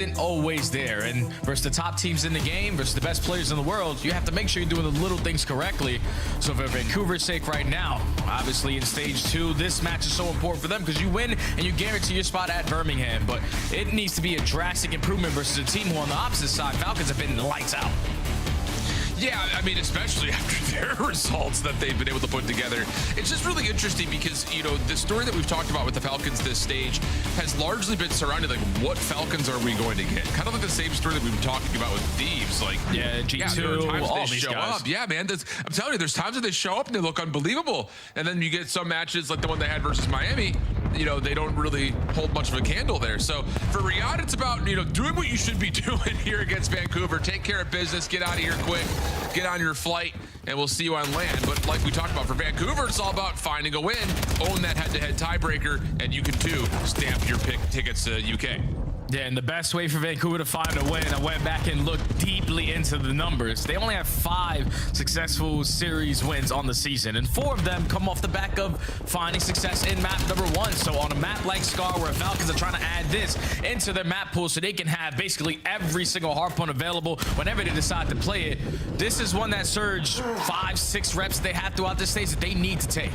isn't always there, and versus the top teams in the game, versus the best players in the world, you have to make sure you're doing the little things correctly. So for Vancouver's sake right now, obviously in stage 2, this match is so important for them because you win and you guarantee your spot at Birmingham, but it needs to be a drastic improvement versus a team who on the opposite side, Falcons, have been lights out. Yeah, I mean, especially after their results that they've been able to put together. It's just really interesting because, you know, the story that we've talked about with the Falcons this stage has largely been surrounded, like, what Falcons are we going to get? Kind of like the same story that we've been talking about with Thieves. Like, yeah, G2, there are times all they these show guys. up. Yeah, man, I'm telling you, there's times that they show up and they look unbelievable. And then you get some matches like the one they had versus Miami, you know, they don't really hold much of a candle there. So for Riyadh, it's about, you know, doing what you should be doing here against Vancouver. Take care of business, get out of here quick, get on your flight, and we'll see you on land. But like we talked about, for Vancouver, it's all about finding a win, own that head-to-head tiebreaker, and you can too stamp your tickets to UK. Yeah, and the best way for Vancouver to find a win, I went back and looked deeply into the numbers. They only have 5 successful series wins on the season, and 4 of them come off the back of finding success in map number 1. So on a map like Scar, where Falcons are trying to add this into their map pool so they can have basically every single hardpoint available whenever they decide to play it, this is one that Surge 5-6 reps they have throughout this stage that they need to take.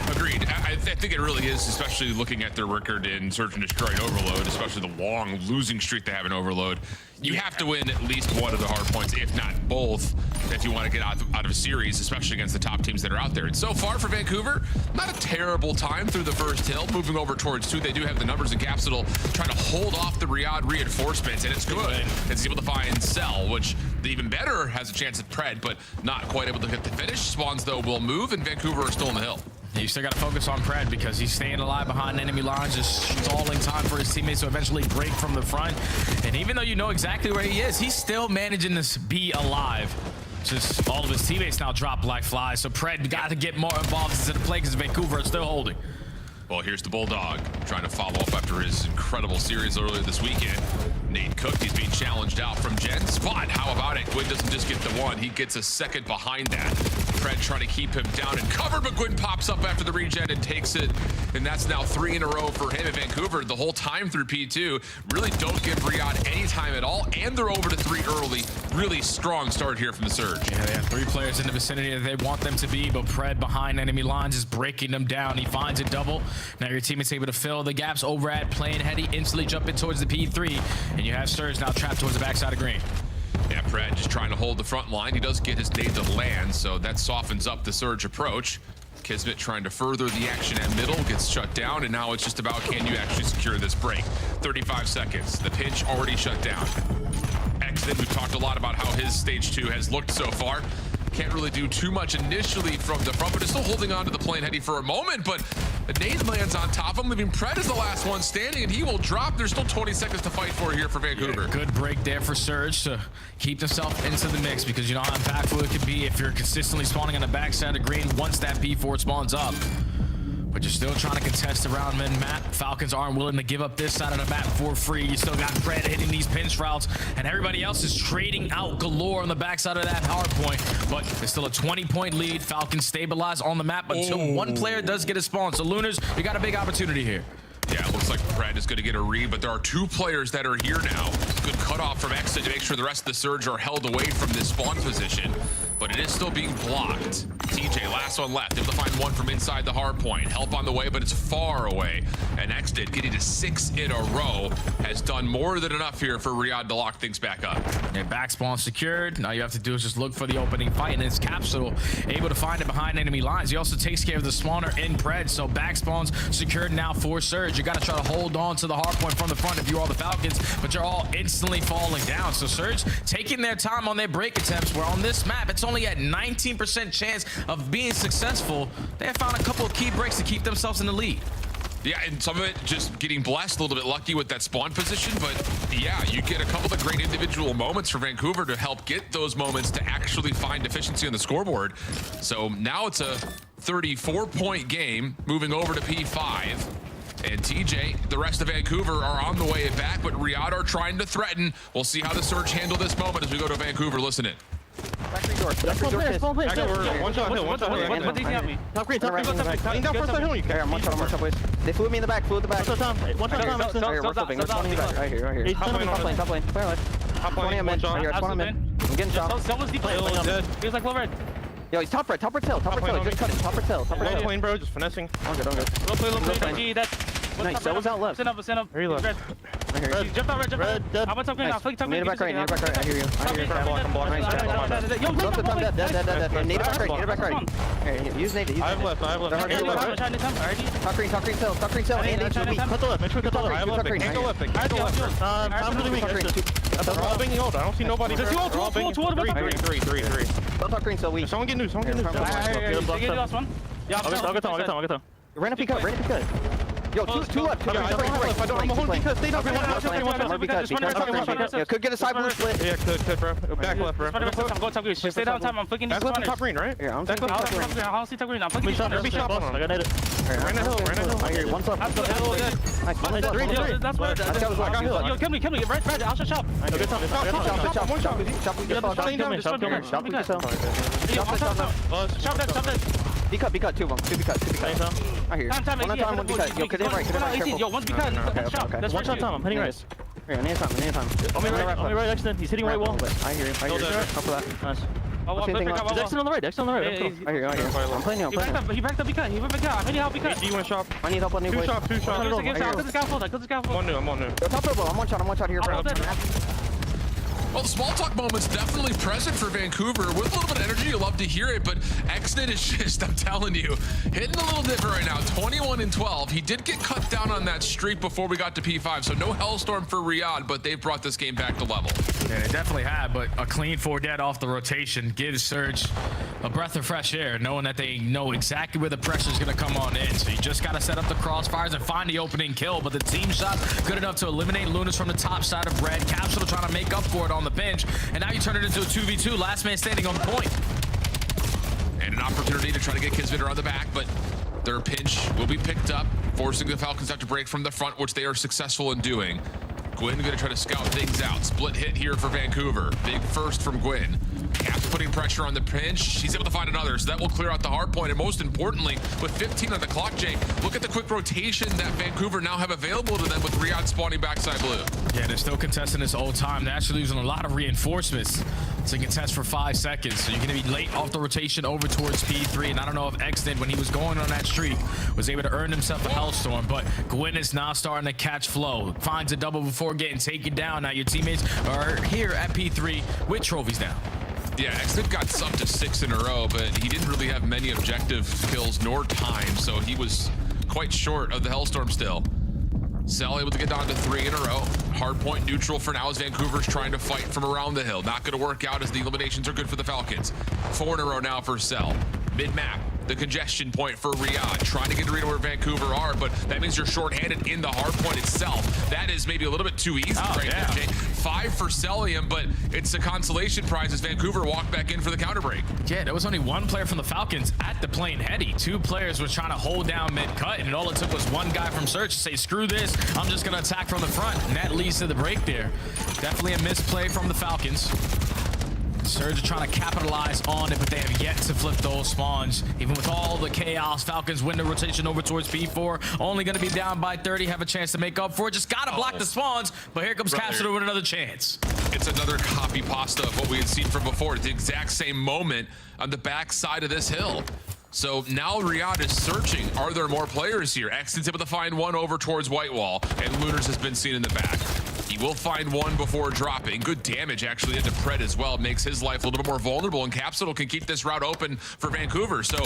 Agreed. I think it really is, especially looking at their record in Search and Destroy and Overload, especially the long losing streak they have in Overload. You have to win at least one of the hard points, if not both, if you want to get out of a series, especially against the top teams that are out there. And so far for Vancouver, not a terrible time through the first hill. Moving over towards 2, they do have the numbers and Capsule trying to hold off the Riyadh reinforcements, and it's good. It's able to find Cell, which the even better has a chance at Pred, but not quite able to get the finish. Spawns, though, will move, and Vancouver are still on the hill. You still got to focus on Pred because he's staying alive behind enemy lines, just stalling time for his teammates to eventually break from the front. And even though you know exactly where he is, he's still managing to be alive. Just all of his teammates now drop like flies. So Pred got to get more involved into the play because Vancouver are still holding. Well, here's the Bulldog trying to follow up after his incredible series earlier this weekend. Nate cooked. He's being challenged out from Jen. Spot. How about it? Gwyn doesn't just get the one. He gets a second behind that. Pred trying to keep him down and covered, but Gwyn pops up after the regen and takes it. And that's now 3 in a row for him in Vancouver. The whole time through P2, really don't give Riyadh any time at all. And they're over to 3 early. Really strong start here from the Surge. Yeah, they have 3 players in the vicinity that they want them to be, but Pred behind enemy lines is breaking them down. He finds a double. Now your teammate's able to fill the gaps over at Plain Heady, instantly jumping towards the P3, and you have Surge now trapped towards the backside of green. Yeah, Pred just trying to hold the front line. He does get his nade to land, so that softens up the Surge approach. Kismet trying to further the action at middle, gets shut down, and now it's just about, can you actually secure this break? 35 seconds. The pinch already shut down. Exit, we've talked a lot about how his stage 2 has looked so far. Can't really do too much initially from the front, but is still holding on to the Plain Heady for a moment. But a nade lands on top of him, leaving Pred as the last one standing, and he will drop. There's still 20 seconds to fight for here for Vancouver. Yeah, good break there for Surge to keep himself into the mix, because you know how impactful it can be if you're consistently spawning on the backside of green once that P4 spawns up. But you're still trying to contest around mid-map. Falcons aren't willing to give up this side of the map for free. You still got Pred hitting these pinch routes, and everybody else is trading out galore on the backside of that hard point. But it's still a 20-point lead. Falcons stabilize on the map until one player does get a spawn. So Lunars, you got a big opportunity here. Yeah, it looks like Pred is going to get a read, but there are 2 players that are here now. Good cutoff from Exit to make sure the rest of the Surge are held away from this spawn position, but it is still being blocked. TJ, last one left, able to find one from inside the hard point. Help on the way, but it's far away. And Exit, getting to 6 in a row, has done more than enough here for Riyadh to lock things back up. And back spawn secured. Now you have to do is just look for the opening fight, and it's Capsule able to find it behind enemy lines. He also takes care of the spawner in Pred, so back spawns secured now for Surge. You got to try to hold on to the hard point from the front if you are the Falcons, but you're all instantly falling down. So Surge taking their time on their break attempts, where on this map it's only at 19% chance of being successful. They have found a couple of key breaks to keep themselves in the lead. Yeah, and some of it just getting blessed, a little bit lucky with that spawn position, but yeah, you get a couple of great individual moments for Vancouver to help get those moments to actually find efficiency on the scoreboard. So now it's a 34-point game, moving over to P5. And TJ, the rest of Vancouver are on the way back, but Riyadh are trying to threaten. We'll see how the Surge handle this moment as we go to Vancouver. Listen in. Back green door. Back green door. One shot hill. What did he have me? Top green. Top green. Top green. Top green. Top green. Top green. Top green. They flew me in the back. One shot time. One shot time. Right here, we're flipping. We're spawning in the back. Right here, right here. He's Top lane, top lane. Clear left. Top lane, 20 one in. shot. Right here, 20 in. I'm getting shot. Someone's deep lane. Dead. He was like low red. Yo, he's top red tail. Top red tail. Just cut it. Top red tail. Top red Low tail. plane, bro, just finessing. I'm good. Low play. G, that's... Nice, that was out left. Send up. Very left. Red. Right here. He jumped out red, Dead. I went top green, I'll flick top green. Need it back right. I hear you. I'm blocking. Yo, Drop the time, dead. Need it back right. Here, use nade. I have left. Top green cell. And nade to me. Cut the left. Make sure we cut the I have left. left. They can't go left. They can't go left. Time for the week. They're all banging ult. I don't see nobody. Does he ult? Three. Top green cell weak. Someone get new. They gave you last one. Yeah, I'll get time. Ran up, cut. Yo, two left. I don't. I'm holding because they don't. Yeah, could get a side blue split. Yeah, could, bro. Back left, bro. Go top green. Stay down time. I'm flicking these Back left and top corners. green, right? Yeah, I'm Back left, top green. I'll see top green. I'm flicking these corners. Be shot on him. I got it. Ran the hill. I hear you. One's up. That's good. Nice. One left. That's where. I got hill. Yo, kill me. Red. I'll shot. Good time. Chop. One shot. Shot that. Be cut. Two of them. Two be cut. I hear you. Time. One time, one be cut. Yo, could hit right. Careful. Yo, one's be cut. Okay. That's One shot time. I'm heading right. Here, need time. On me right next to him. He's hitting right wall. I hear you. Top of that. Nice. Dexter on the right. I hear you. I'm playing you. He backed up. He went back out. I need help. He cut. You went shop. I need help on new Two blade. shop. I cut the scaffold. I'm on new. Yo, top elbow. I'm one shot here, bro. Well, the small talk moment's definitely present for Vancouver. With a little bit of energy, you love to hear it, but Xnet is just, I'm telling you, hitting a little different right now. 21-12. He did get cut down on that streak before we got to P5, so no Hellstorm for Riyadh, but they've brought this game back to level. Yeah, they definitely have, but a clean 4 dead off the rotation gives Surge a breath of fresh air, knowing that they know exactly where the pressure is going to come on in. So you just got to set up the crossfires and find the opening kill, but the team shot good enough to eliminate Lunas from the top side of red. Capsule trying to make up for it on the pinch, and now you turn it into a 2v2, last man standing on point. And an opportunity to try to get Kisvinder on the back, but their pinch will be picked up, forcing the Falcons to have to break from the front, which they are successful in doing. Gwyn gonna try to scout things out. Split hit here for Vancouver. Big first from Gwyn. Caps putting pressure on the pinch. She's able to find another, so that will clear out the hard point. And most importantly, with 15 on the clock, Jake, look at the quick rotation that Vancouver now have available to them with Riyadh spawning backside blue. Yeah, they're still contesting this old time. They're actually using a lot of reinforcements to contest for 5 seconds. So you're going to be late off the rotation over towards P3. And I don't know if Xnet, when he was going on that streak, was able to earn himself a Hellstorm. But Gwyn is now starting to catch flow. Finds a double before getting taken down. Now your teammates are here at P3 with trophies down. Yeah, Xnet got up to 6 in a row, but he didn't really have many objective kills nor time, so he was quite short of the Hellstorm still. Cell able to get down to 3 in a row. Hardpoint neutral for now as Vancouver's trying to fight from around the hill. Not going to work out as the eliminations are good for the Falcons. 4 in a row now for Cell. Mid-map, the congestion point for Riyadh. Trying to get a read of where Vancouver are, but that means you're short-handed in the hardpoint itself. That is maybe a little bit too easy right there, Jake. 5 for Celium, but it's a consolation prize as Vancouver walk back in for the counter break. Yeah, there was only 1 player from the Falcons at the plane heady. 2 players were trying to hold down mid-cut, and all it took was 1 guy from Search to say, screw this, I'm just going to attack from the front. And that leads to the break there. Definitely a misplay from the Falcons. Surge are trying to capitalize on it, but they have yet to flip those spawns. Even with all the chaos, Falcons win the rotation over towards P4. Only going to be down by 30, have a chance to make up for it. Just got to block the spawns, but here comes Capsule with another chance. It's another copy pasta of what we had seen from before. It's the exact same moment on the back side of this hill. So now Riyadh is searching. Are there more players here? Xnet's able to find 1 over towards Whitewall, and Lunars has been seen in the back. He will find 1 before dropping. Good damage actually into Pred as well. Makes his life a little bit more vulnerable, and Capsule can keep this route open for Vancouver. So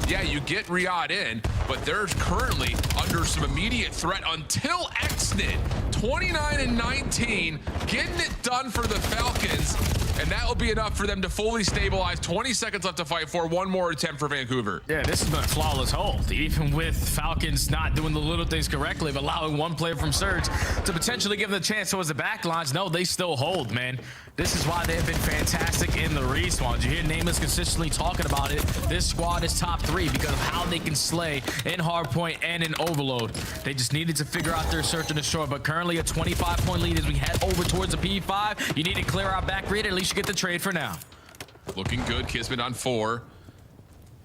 yeah, you get Riyadh in, but they're currently under some immediate threat until Xnet. 29-19, getting it done for the Falcons, and that will be enough for them to fully stabilize. 20 seconds left to fight for. 1 more attempt for Vancouver. Yeah, this has been a flawless hold. Even with Falcons not doing the little things correctly, of allowing 1 player from Surge to potentially give them a chance towards the back lines, no, they still hold, man. This is why they've been fantastic in the respawns. You hear Nameless consistently talking about it. This squad is top 3 because of how they can slay in Hardpoint and in Overload. They just needed to figure out their search and destroy, but currently a 25-point lead as we head over towards the P5. You need to clear out back read, at least you get the trade for now. Looking good. Kismet on 4.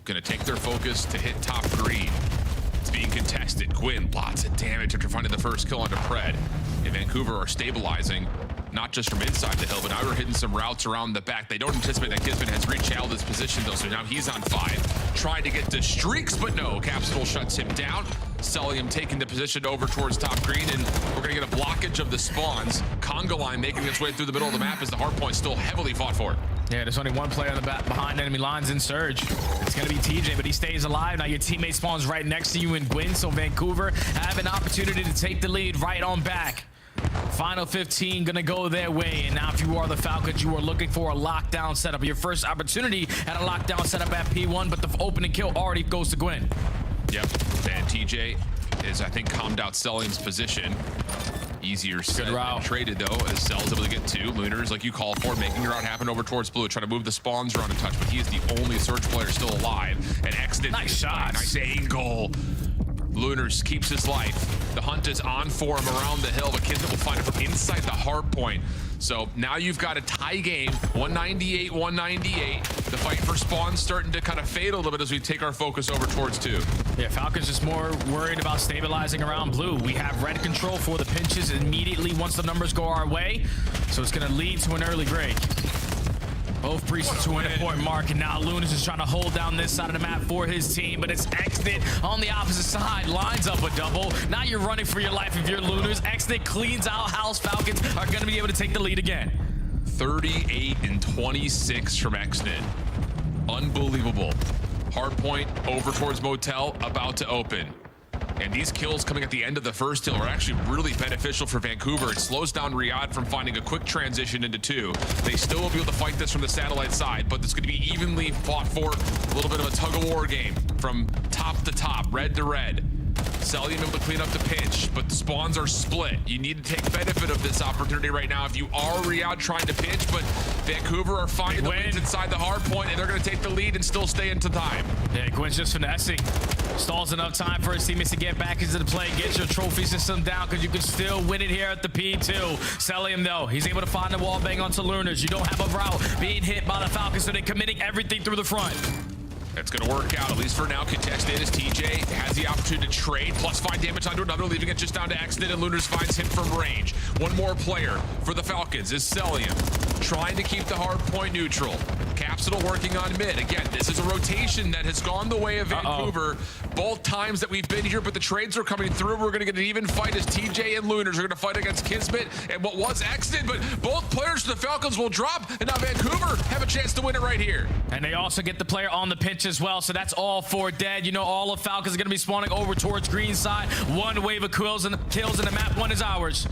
Gonna take their focus to hit top green. It's being contested. Gwyn, lots of damage after finding the first kill onto Pred. And Vancouver are stabilizing, not just from inside the hill, but now we're hitting some routes around the back. They don't anticipate that Kismet has reached Alda's position, though, so now he's on 5. Trying to get to streaks, but no. Capsule shuts him down. Celium taking the position over towards top green, and we're going to get a blockage of the spawns. Conga line making its way through the middle of the map as the hardpoint still heavily fought for. Yeah, there's only one player on the back behind enemy lines in Surge. It's going to be TJ, but he stays alive. Now your teammate spawns right next to you in Gwyn, so Vancouver have an opportunity to take the lead right on back. Final 15 gonna go their way, and now if you are the Falcons, you are looking for a lockdown setup. Your first opportunity at a lockdown setup at P1, but the opening kill already goes to Gwyn. Yep, and TJ is, I think, calmed out Celium's position. Easier said than traded, though, as Cell's able to get 2. Lunars, like you called for, making your route happen over towards blue, trying to move the spawns around a touch, but he is the only Surge player still alive. And Exton, nice shot, nice angle. Lunars keeps his life. The hunt is on for him around the hill, but Kismet will find it from inside the hard point. So now you've got a tie game, 198-198. The fight for spawns starting to kind of fade a little bit as we take our focus over towards 2. Yeah, Falcons just more worried about stabilizing around blue. We have red control for the pinches immediately once the numbers go our way. So it's going to lead to an early break. Both priests to an important mark, and now Lunas is trying to hold down this side of the map for his team, but it's Exit on the opposite side, lines up a double. Now you're running for your life if you're Lunas. Exit cleans out house. Falcons are going to be able to take the lead again. 38 and 26 from Exnet. Unbelievable. Hardpoint over towards Motel, about to open. And these kills coming at the end of the first hill are actually really beneficial for Vancouver. It slows down Riyadh from finding a quick transition into 2. They still will be able to fight this from the satellite side, but it's going to be evenly fought for. A little bit of a tug-of-war game from top to top, red to red. Celium able to clean up the pinch, but the spawns are split. You need to take benefit of this opportunity right now if you are Riyadh trying to pinch, but Vancouver are finding the leads inside the hard point, and they're going to take the lead and still stay into time. Yeah, Gwyn's just finessing. Stalls enough time for his teammates to get back into the play, get your trophy system down, because you can still win it here at the P2. Celium, though, he's able to find the wall bang onto Lunars. You don't have a route being hit by the Falcons, so they're committing everything through the front. That's going to work out, at least for now. Contested as TJ has the opportunity to trade, plus 5 damage onto another, leaving it just down to Exton, and Lunars finds him from range. One more player for the Falcons is Celium, trying to keep the hard point neutral. Capsule working on mid. Again, this is a rotation that has gone the way of Vancouver both times that we've been here, but the trades are coming through. We're going to get an even fight as TJ and Lunars are going to fight against Kismet and what was Exton, but both players for the Falcons will drop, and now Vancouver have a chance to win it right here. And they also get the player on the pinch as well, so that's all 4 dead. You know, all of Falcons are going to be spawning over towards green side. 1 wave of kills in the map. 1 is ours.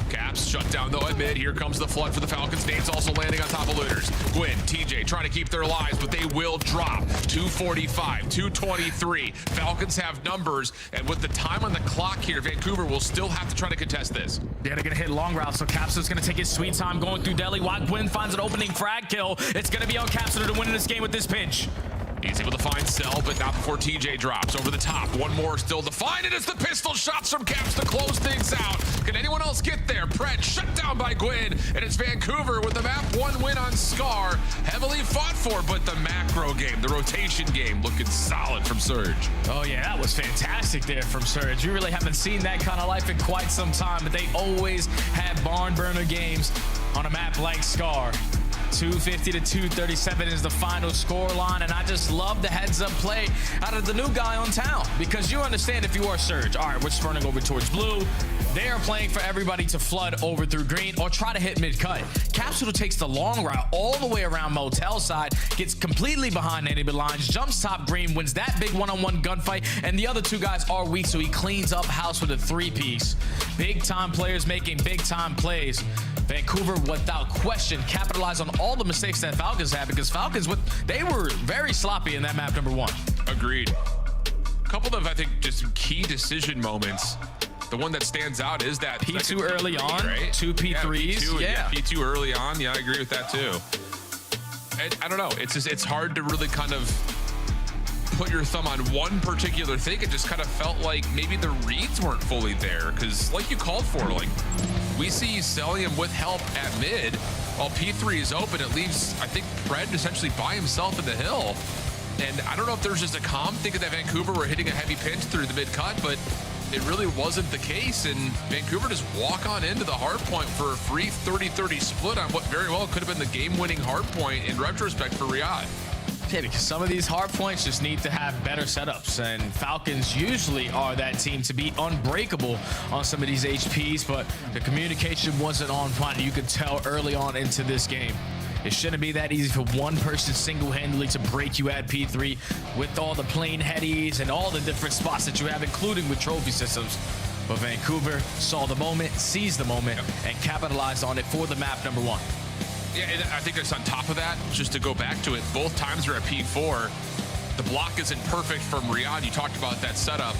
Caps shut down though at mid. Here comes the flood for the Falcons. Names also landing on top of Lunars. Gwyn, TJ trying to keep their lives, but they will drop. 245, 223. Falcons have numbers, and with the time on the clock here, Vancouver will still have to try to contest this. Yeah, they're gonna hit long routes, so Capsule's gonna take his sweet time going through Delhi. While Gwyn finds an opening frag kill, it's gonna be on Capsule to win this game with this pinch. He's able to find Cell, but not before TJ drops. Over the top, 1 more still to find, and it's the pistol shots from Caps to close things out. Can anyone else get there? Pred shut down by Gwyn, and it's Vancouver with the map 1 win on Scar. Heavily fought for, but the macro game, the rotation game, looking solid from Surge. Oh yeah, that was fantastic there from Surge. We really haven't seen that kind of life in quite some time, but they always have barn burner games on a map like Scar. 250 to 237 is the final score line, and I just love the heads-up play out of the new guy on town, because you understand if you are Surge. All right, we're spurning over towards blue. They are playing for everybody to flood over through green or try to hit mid-cut. Capsule takes the long route all the way around Motel side, gets completely behind enemy lines, jumps top green, wins that big one-on-one gunfight, and the other 2 guys are weak, so he cleans up house with a 3-piece. Big-time players making big-time plays. Vancouver, without question, capitalized on all the mistakes that Falcons had, because Falcons, they were very sloppy in that map number 1. Agreed. A couple of, I think, just key decision moments. The one that stands out is that P2 early on, right? 2 P3s. Yeah, P2 early on. Yeah, I agree with that too. I don't know. It's hard to really kind of put your thumb on one particular thing. It just kind of felt like maybe the reads weren't fully there, because like you called for, like we see Celium with help at mid while P3 is open. It leaves, I think, Pred essentially by himself in the hill. And I don't know if there's just a calm thinking that Vancouver were hitting a heavy pinch through the mid-cut, but it really wasn't the case. And Vancouver just walk on into the hard point for a free 30-30 split on what very well could have been the game-winning hard point in retrospect for Riyadh. Yeah, because some of these hard points just need to have better setups, and Falcons usually are that team to be unbreakable on some of these HPs, but the communication wasn't on point. You could tell early on into this game. It shouldn't be that easy for one person single-handedly to break you at P3 with all the plane headies and all the different spots that you have, including with trophy systems. But Vancouver saw the moment, seized the moment, and capitalized on it for the map number 1. Yeah, and I think it's on top of that, just to go back to it, both times we're at P4. The block isn't perfect from Riyadh. You talked about that setup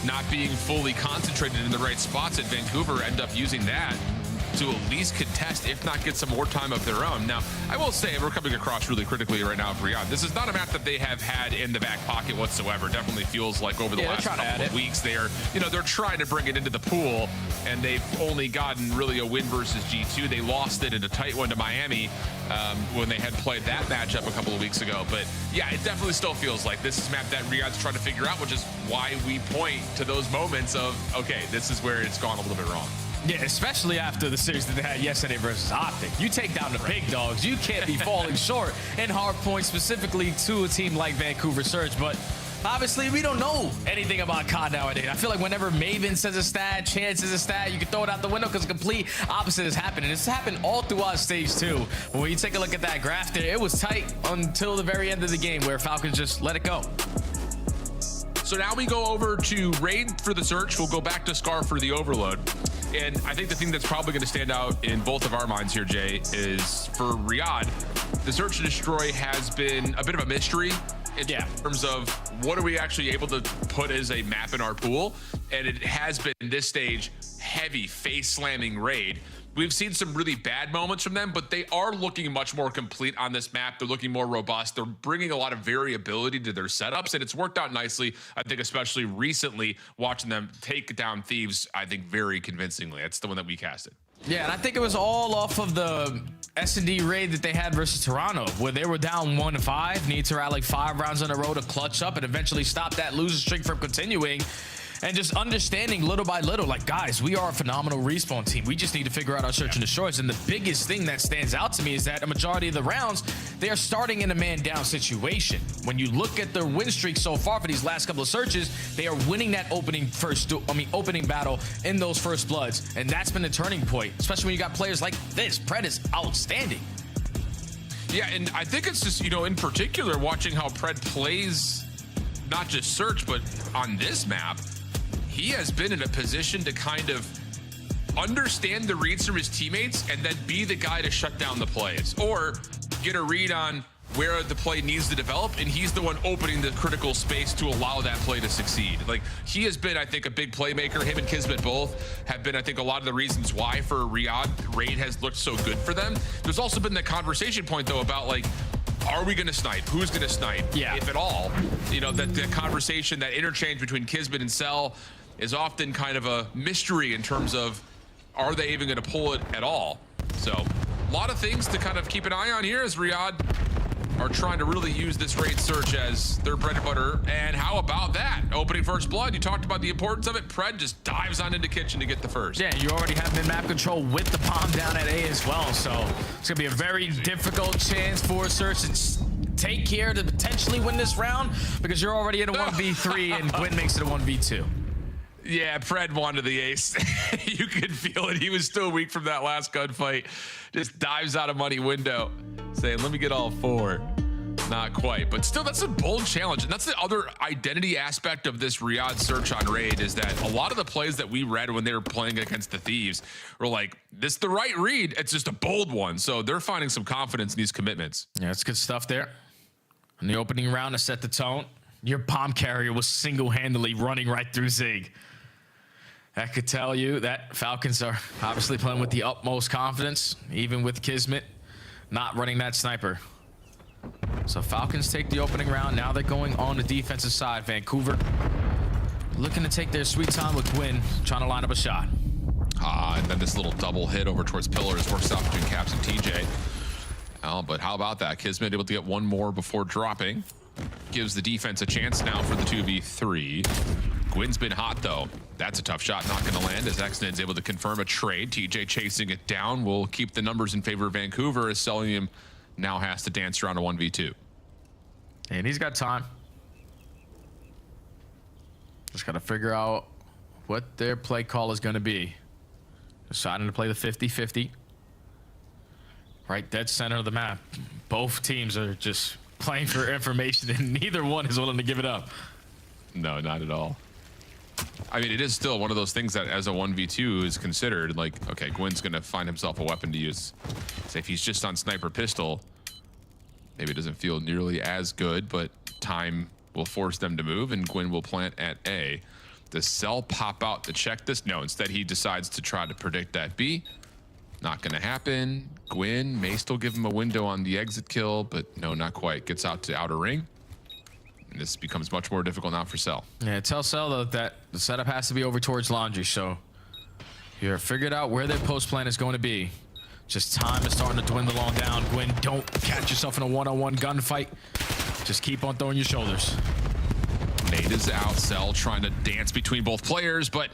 not being fully concentrated in the right spots at Vancouver, end up using that to at least contest, if not get some more time of their own. Now, I will say, we're coming across really critically right now for Riyadh. This is not a map that they have had in the back pocket whatsoever. Definitely feels like over the last couple of weeks, they're trying to bring it into the pool, and they've only gotten really a win versus G2. They lost it in a tight one to Miami when they had played that matchup a couple of weeks ago. But yeah, it definitely still feels like this is a map that Riyadh's trying to figure out, which is why we point to those moments of, okay, this is where it's gone a little bit wrong. Yeah, especially after the series that they had yesterday versus Optic. You take down the big dogs. You can't be falling short in hard points, specifically to a team like Vancouver Surge. But obviously, we don't know anything about COD nowadays. I feel like whenever Maven says a stat, Chance says a stat, you can throw it out the window because the complete opposite is happening. It's happened all throughout stage 2. But when you take a look at that graph there, it was tight until the very end of the game where Falcons just let it go. So now we go over to Raid for the search. We'll go back to Scar for the overload. And I think the thing that's probably going to stand out in both of our minds here, Jay, is for Riyadh, the search and destroy has been a bit of a mystery in terms of what are we actually able to put as a map in our pool. And it has been this stage heavy face slamming Raid. We've seen some really bad moments from them, but they are looking much more complete on this map. They're looking more robust. They're bringing a lot of variability to their setups, and it's worked out nicely. I think especially recently watching them take down Thieves, I think very convincingly. That's the one that we casted. Yeah, and I think it was all off of the S&D raid that they had versus Toronto, where they were down 1-5, need to rally like 5 rounds in a row to clutch up and eventually stop that losing streak from continuing. And just understanding little by little, like, guys, we are a phenomenal respawn team. We just need to figure out our search and destroys. And the biggest thing that stands out to me is that a majority of the rounds, they are starting in a man-down situation. When you look at their win streak so far for these last couple of searches, they are winning that opening battle in those first bloods. And that's been the turning point, especially when you got players like this. Pred is outstanding. Yeah, and I think it's just, in particular, watching how Pred plays not just search, but on this map, he has been in a position to kind of understand the reads from his teammates and then be the guy to shut down the plays or get a read on where the play needs to develop, and he's the one opening the critical space to allow that play to succeed. Like, he has been, I think, a big playmaker. Him and Kismet both have been, I think, a lot of the reasons why for Riyadh, Raid has looked so good for them. There's also been the conversation point, though, about, like, are we going to snipe? Who's going to snipe? Yeah. If at all. That the conversation, that interchange between Kismet and Cell is often kind of a mystery in terms of, are they even going to pull it at all? So a lot of things to kind of keep an eye on here as Riyadh are trying to really use this raid search as their bread and butter. And how about that? Opening first blood, you talked about the importance of it. Pred just dives on into kitchen to get the first. Yeah, you already have mid-map control with the bomb down at A as well. So it's going to be a very difficult chance for Search to take care to potentially win this round because you're already in a 1v3 and Gwyn makes it a 1v2. Yeah, Pred wanted the ace. You could feel it. He was still weak from that last gunfight. Just dives out of money window, saying, let me get all 4. Not quite, but still, that's a bold challenge. And that's the other identity aspect of this Riyadh search on Raid, is that a lot of the plays that we read when they were playing against the Thieves were like, this is the right read. It's just a bold one. So they're finding some confidence in these commitments. Yeah, that's good stuff there. In the opening round to set the tone, your bomb carrier was single-handedly running right through Zig. That could tell you that Falcons are obviously playing with the utmost confidence, even with Kismet not running that sniper. So Falcons take the opening round. Now they're going on the defensive side. Vancouver looking to take their sweet time with Gwyn, trying to line up a shot. And then this little double hit over towards Pillars works out between Caps and TJ. But how about that? Kismet able to get one more before dropping. gives the defense a chance now for the 2v3. Gwyn's been hot though. That's a tough shot, not gonna land as Xned's able to confirm a trade. TJ chasing it down will keep the numbers in favor of Vancouver as Celium now has to dance around a 1v2. And he's got time. Just gotta figure out what their play call is gonna be. Deciding to play the 50-50. Right dead center of the map. Both teams are just playing for information and neither one is willing to give it up. No, not at all. I mean, it is still one of those things that as a 1v2 is considered like, okay, Gwyn's gonna find himself a weapon to use. Say if he's just on sniper pistol, maybe it doesn't feel nearly as good, but time will force them to move and Gwyn will plant at A. Does Cell pop out to check this? No, instead he decides to try to predict that B. Not gonna happen. Gwyn may still give him a window on the exit kill, but no, not quite. Gets out to outer ring. And this becomes much more difficult now for Cell. Yeah, tell Cell though that the setup has to be over towards Laundry, so you're figured out where their post plan is going to be. Just time is starting to dwindle on down. Gwyn, don't catch yourself in a one-on-one gunfight. Just keep on throwing your shoulders. Nate is out. Cell trying to dance between both players, but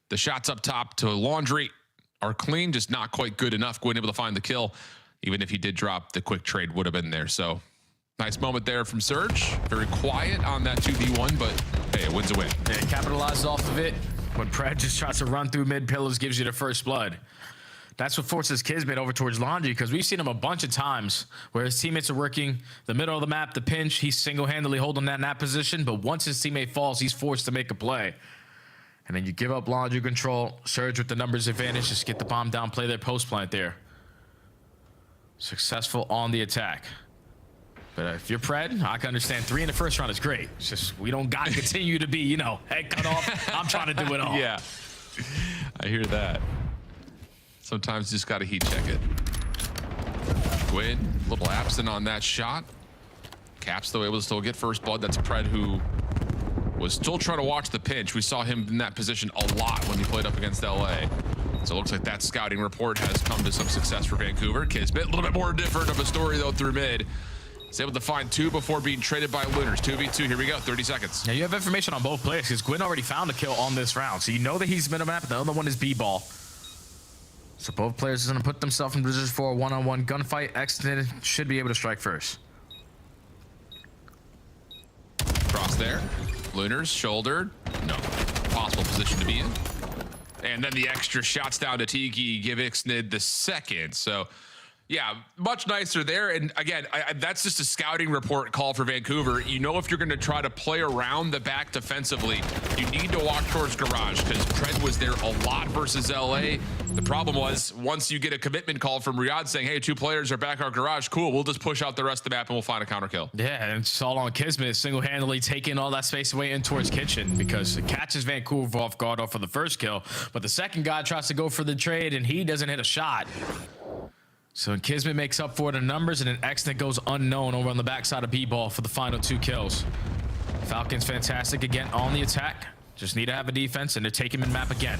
the shots up top to Laundry are clean, just not quite good enough. Gwyn able to find the kill. Even if he did drop, the quick trade would have been there. So nice moment there from Surge. Very quiet on that 2v1, but hey, it wins a win. Yeah, capitalizes off of it. When Pred just tries to run through mid pillars, gives you the first blood. That's what forces Kismet over towards Laundry, because we've seen him a bunch of times where his teammates are working the middle of the map, the pinch, he's single-handedly holding that in that position, but once his teammate falls, he's forced to make a play. And then you give up Laundry control, Surge with the numbers advantage, just get the bomb down, play their post plant there. Successful on the attack. But if you're Pred, I can understand 3 in the first round is great. It's just we don't got to continue to be, you know, head cut off. I'm trying to do it all. Yeah, I hear that. Sometimes you just got to heat check it. Gwyn, a little absent on that shot. Caps though able to still get first blood. That's Pred who was still trying to watch the pinch. We saw him in that position a lot when he played up against LA. So it looks like that scouting report has come to some success for Vancouver. Kismet, a little bit more different of a story though through mid. He's able to find 2 before being traded by Lunars. 2v2, here we go, 30 seconds. Now you have information on both players because Gwyn already found a kill on this round. So you know that he's middle map, the other one is B-ball. So both players are going to put themselves in position for a one-on-one gunfight. Xned should be able to strike first. Cross there. Lunars, shouldered. No. Possible position to be in. And then the extra shots down to Tiki give Xned the second. So, yeah, much nicer there. And again, that's just a scouting report call for Vancouver. You know, if you're going to try to play around the back defensively, you need to walk towards garage because Pred was there a lot versus LA. The problem was once you get a commitment call from Riyadh saying, hey, 2 players are back our garage, cool, we'll just push out the rest of the map and we'll find a counter kill. Yeah, and it's all on Kismet single-handedly taking all that space away in towards Kitchen because it catches Vancouver off guard off for the first kill, but the second guy tries to go for the trade and he doesn't hit a shot. So Kismet makes up for the numbers, and then Xned goes unknown over on the backside of B-ball for the final 2 kills. Falcons fantastic again on the attack. Just need to have a defense, and they're taking him in map again.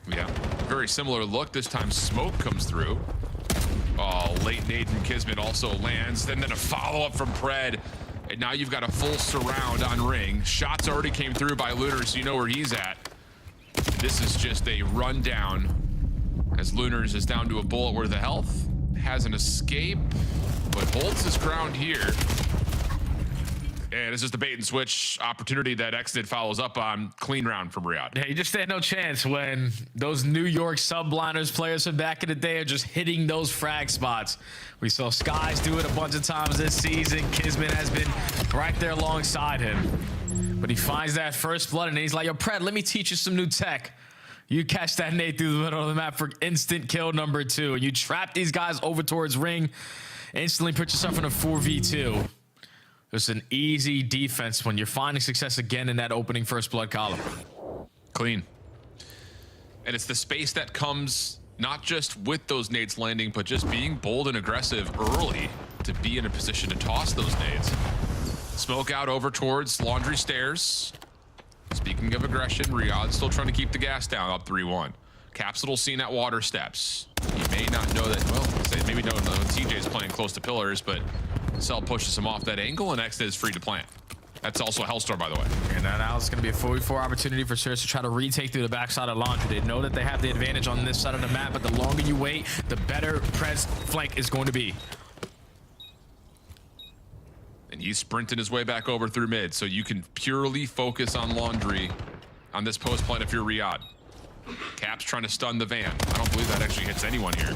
Yeah, very similar look. This time smoke comes through. Oh, late nade from Kismet also lands. And then a follow-up from Pred. And now you've got a full surround on ring. Shots already came through by Lunars, so you know where he's at. This is just a rundown as Lunars is down to a bullet worth of health. Has an escape, but holds his ground here. And it's just a bait and switch opportunity that Xned follows up on. Clean round from Riyadh. Yeah, you just stand no chance when those New York subliners players from back in the day are just hitting those frag spots. We saw Skies do it a bunch of times this season. Kismet has been right there alongside him. But he finds that first blood and he's like, yo, Pred, let me teach you some new tech. You catch that nade through the middle of the map for instant kill number 2. And you trap these guys over towards ring, instantly put yourself in a 4v2. There's an easy defense when you're finding success again in that opening first blood column. Clean. And it's the space that comes not just with those nades landing, but just being bold and aggressive early to be in a position to toss those nades. Smoke out over towards Laundry Stairs. Speaking of aggression, Riyadh still trying to keep the gas down, up 3-1. Capsule seen at water steps. You may not know that, well, maybe no, TJ's playing close to pillars, but Cell pushes him off that angle, and Exit is free to plant. That's also a Hellstorm, by the way. And now it's going to be a 4v4 opportunity for Surge to try to retake through the backside of Laundry. They know that they have the advantage on this side of the map, but the longer you wait, the better Prez flank is going to be. And he's sprinting his way back over through mid, so you can purely focus on Laundry on this post plant if you're Riyadh. Caps trying to stun the van. I don't believe that actually hits anyone here.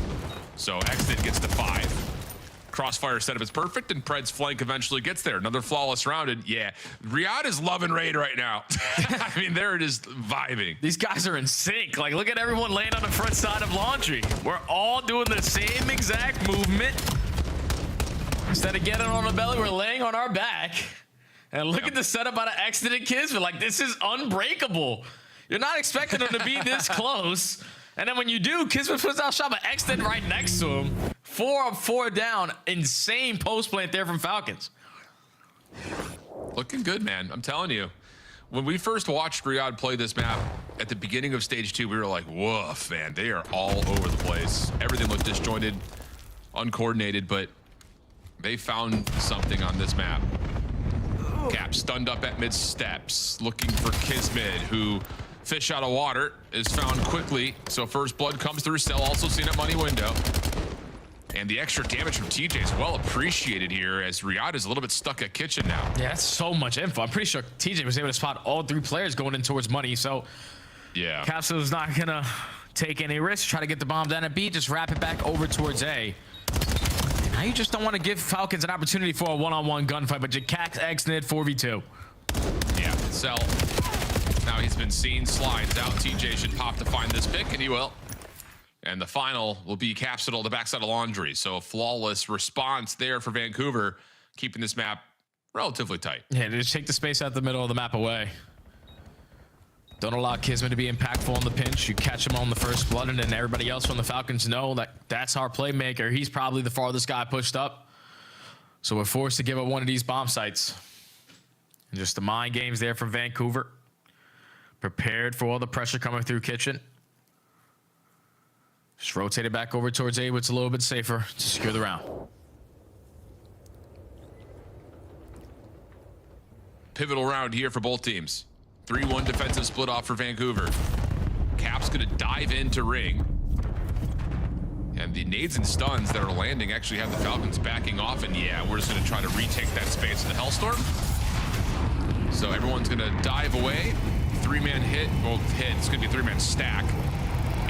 So Exit gets to 5. Crossfire setup is perfect, and Pred's flank eventually gets there. Another flawless rounded. Yeah, Riyadh is loving Raid right now. I mean, they're just vibing. These guys are in sync. Like, look at everyone laying on the front side of Laundry. We're all doing the same exact movement. Instead of getting on the belly, we're laying on our back. And look at the setup out of Exit and Kismet. Like, this is unbreakable. You're not expecting them to be this close. And then when you do, Kismet puts out shot, but Exit right next to him. 4 up, 4 down. Insane post plant there from Falcons. Looking good, man. I'm telling you. When we first watched Riyadh play this map at the beginning of stage 2, we were like, woof, man. They are all over the place. Everything looked disjointed, uncoordinated, but they found something on this map. Cap stunned up at mid steps, looking for Kismet, who fish out of water is found quickly. So first blood comes through. Cell also seen at money window. And the extra damage from TJ is well appreciated here, as Riyadh is a little bit stuck at kitchen now. Yeah, that's so much info. I'm pretty sure TJ was able to spot all 3 players going in towards money. So yeah, Capsule's not gonna take any risks. Try to get the bomb down at B. Just wrap it back over towards A. Now you just don't want to give Falcons an opportunity for a one-on-one gunfight, but you catch X-Nid 4v2. Yeah, Cell. Now he's been seen, slides out. TJ should pop to find this pick, and he will. And the final will be Capsule, the backside of Laundry. So a flawless response there for Vancouver, keeping this map relatively tight. Yeah, just take the space out the middle of the map away. Don't allow Kismet to be impactful on the pinch. You catch him on the first blood, and then everybody else from the Falcons know that that's our playmaker. He's probably the farthest guy pushed up. So we're forced to give up one of these bomb sites. And just the mind games there from Vancouver. Prepared for all the pressure coming through kitchen. Just rotate it back over towards A, what's a little bit safer to secure the round. Pivotal round here for both teams. 3-1 defensive split off for Vancouver. Cap's gonna dive into ring. And the nades and stuns that are landing actually have the Falcons backing off, and yeah, we're just gonna try to retake that space in the Hellstorm. So everyone's gonna dive away. 3-man hit, well, it's gonna be a 3-man stack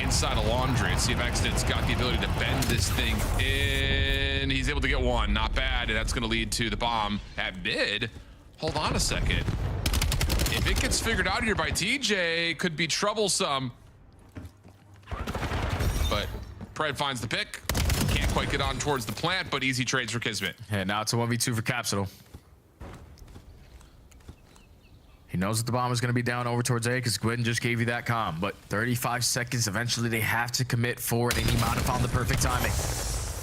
inside of Laundry, and see if Exit's got the ability to bend this thing in. He's able to get one, not bad, and that's gonna lead to the bomb at mid. Hold on a second. If it gets figured out here by TJ, could be troublesome. But Pred finds the pick. Can't quite get on towards the plant, but easy trades for Kismet. Yeah, now it's a 1v2 for Capsule. He knows that the bomb is going to be down over towards A because Gwyn just gave you that comm. But 35 seconds, eventually they have to commit forward, and he might have found the perfect timing.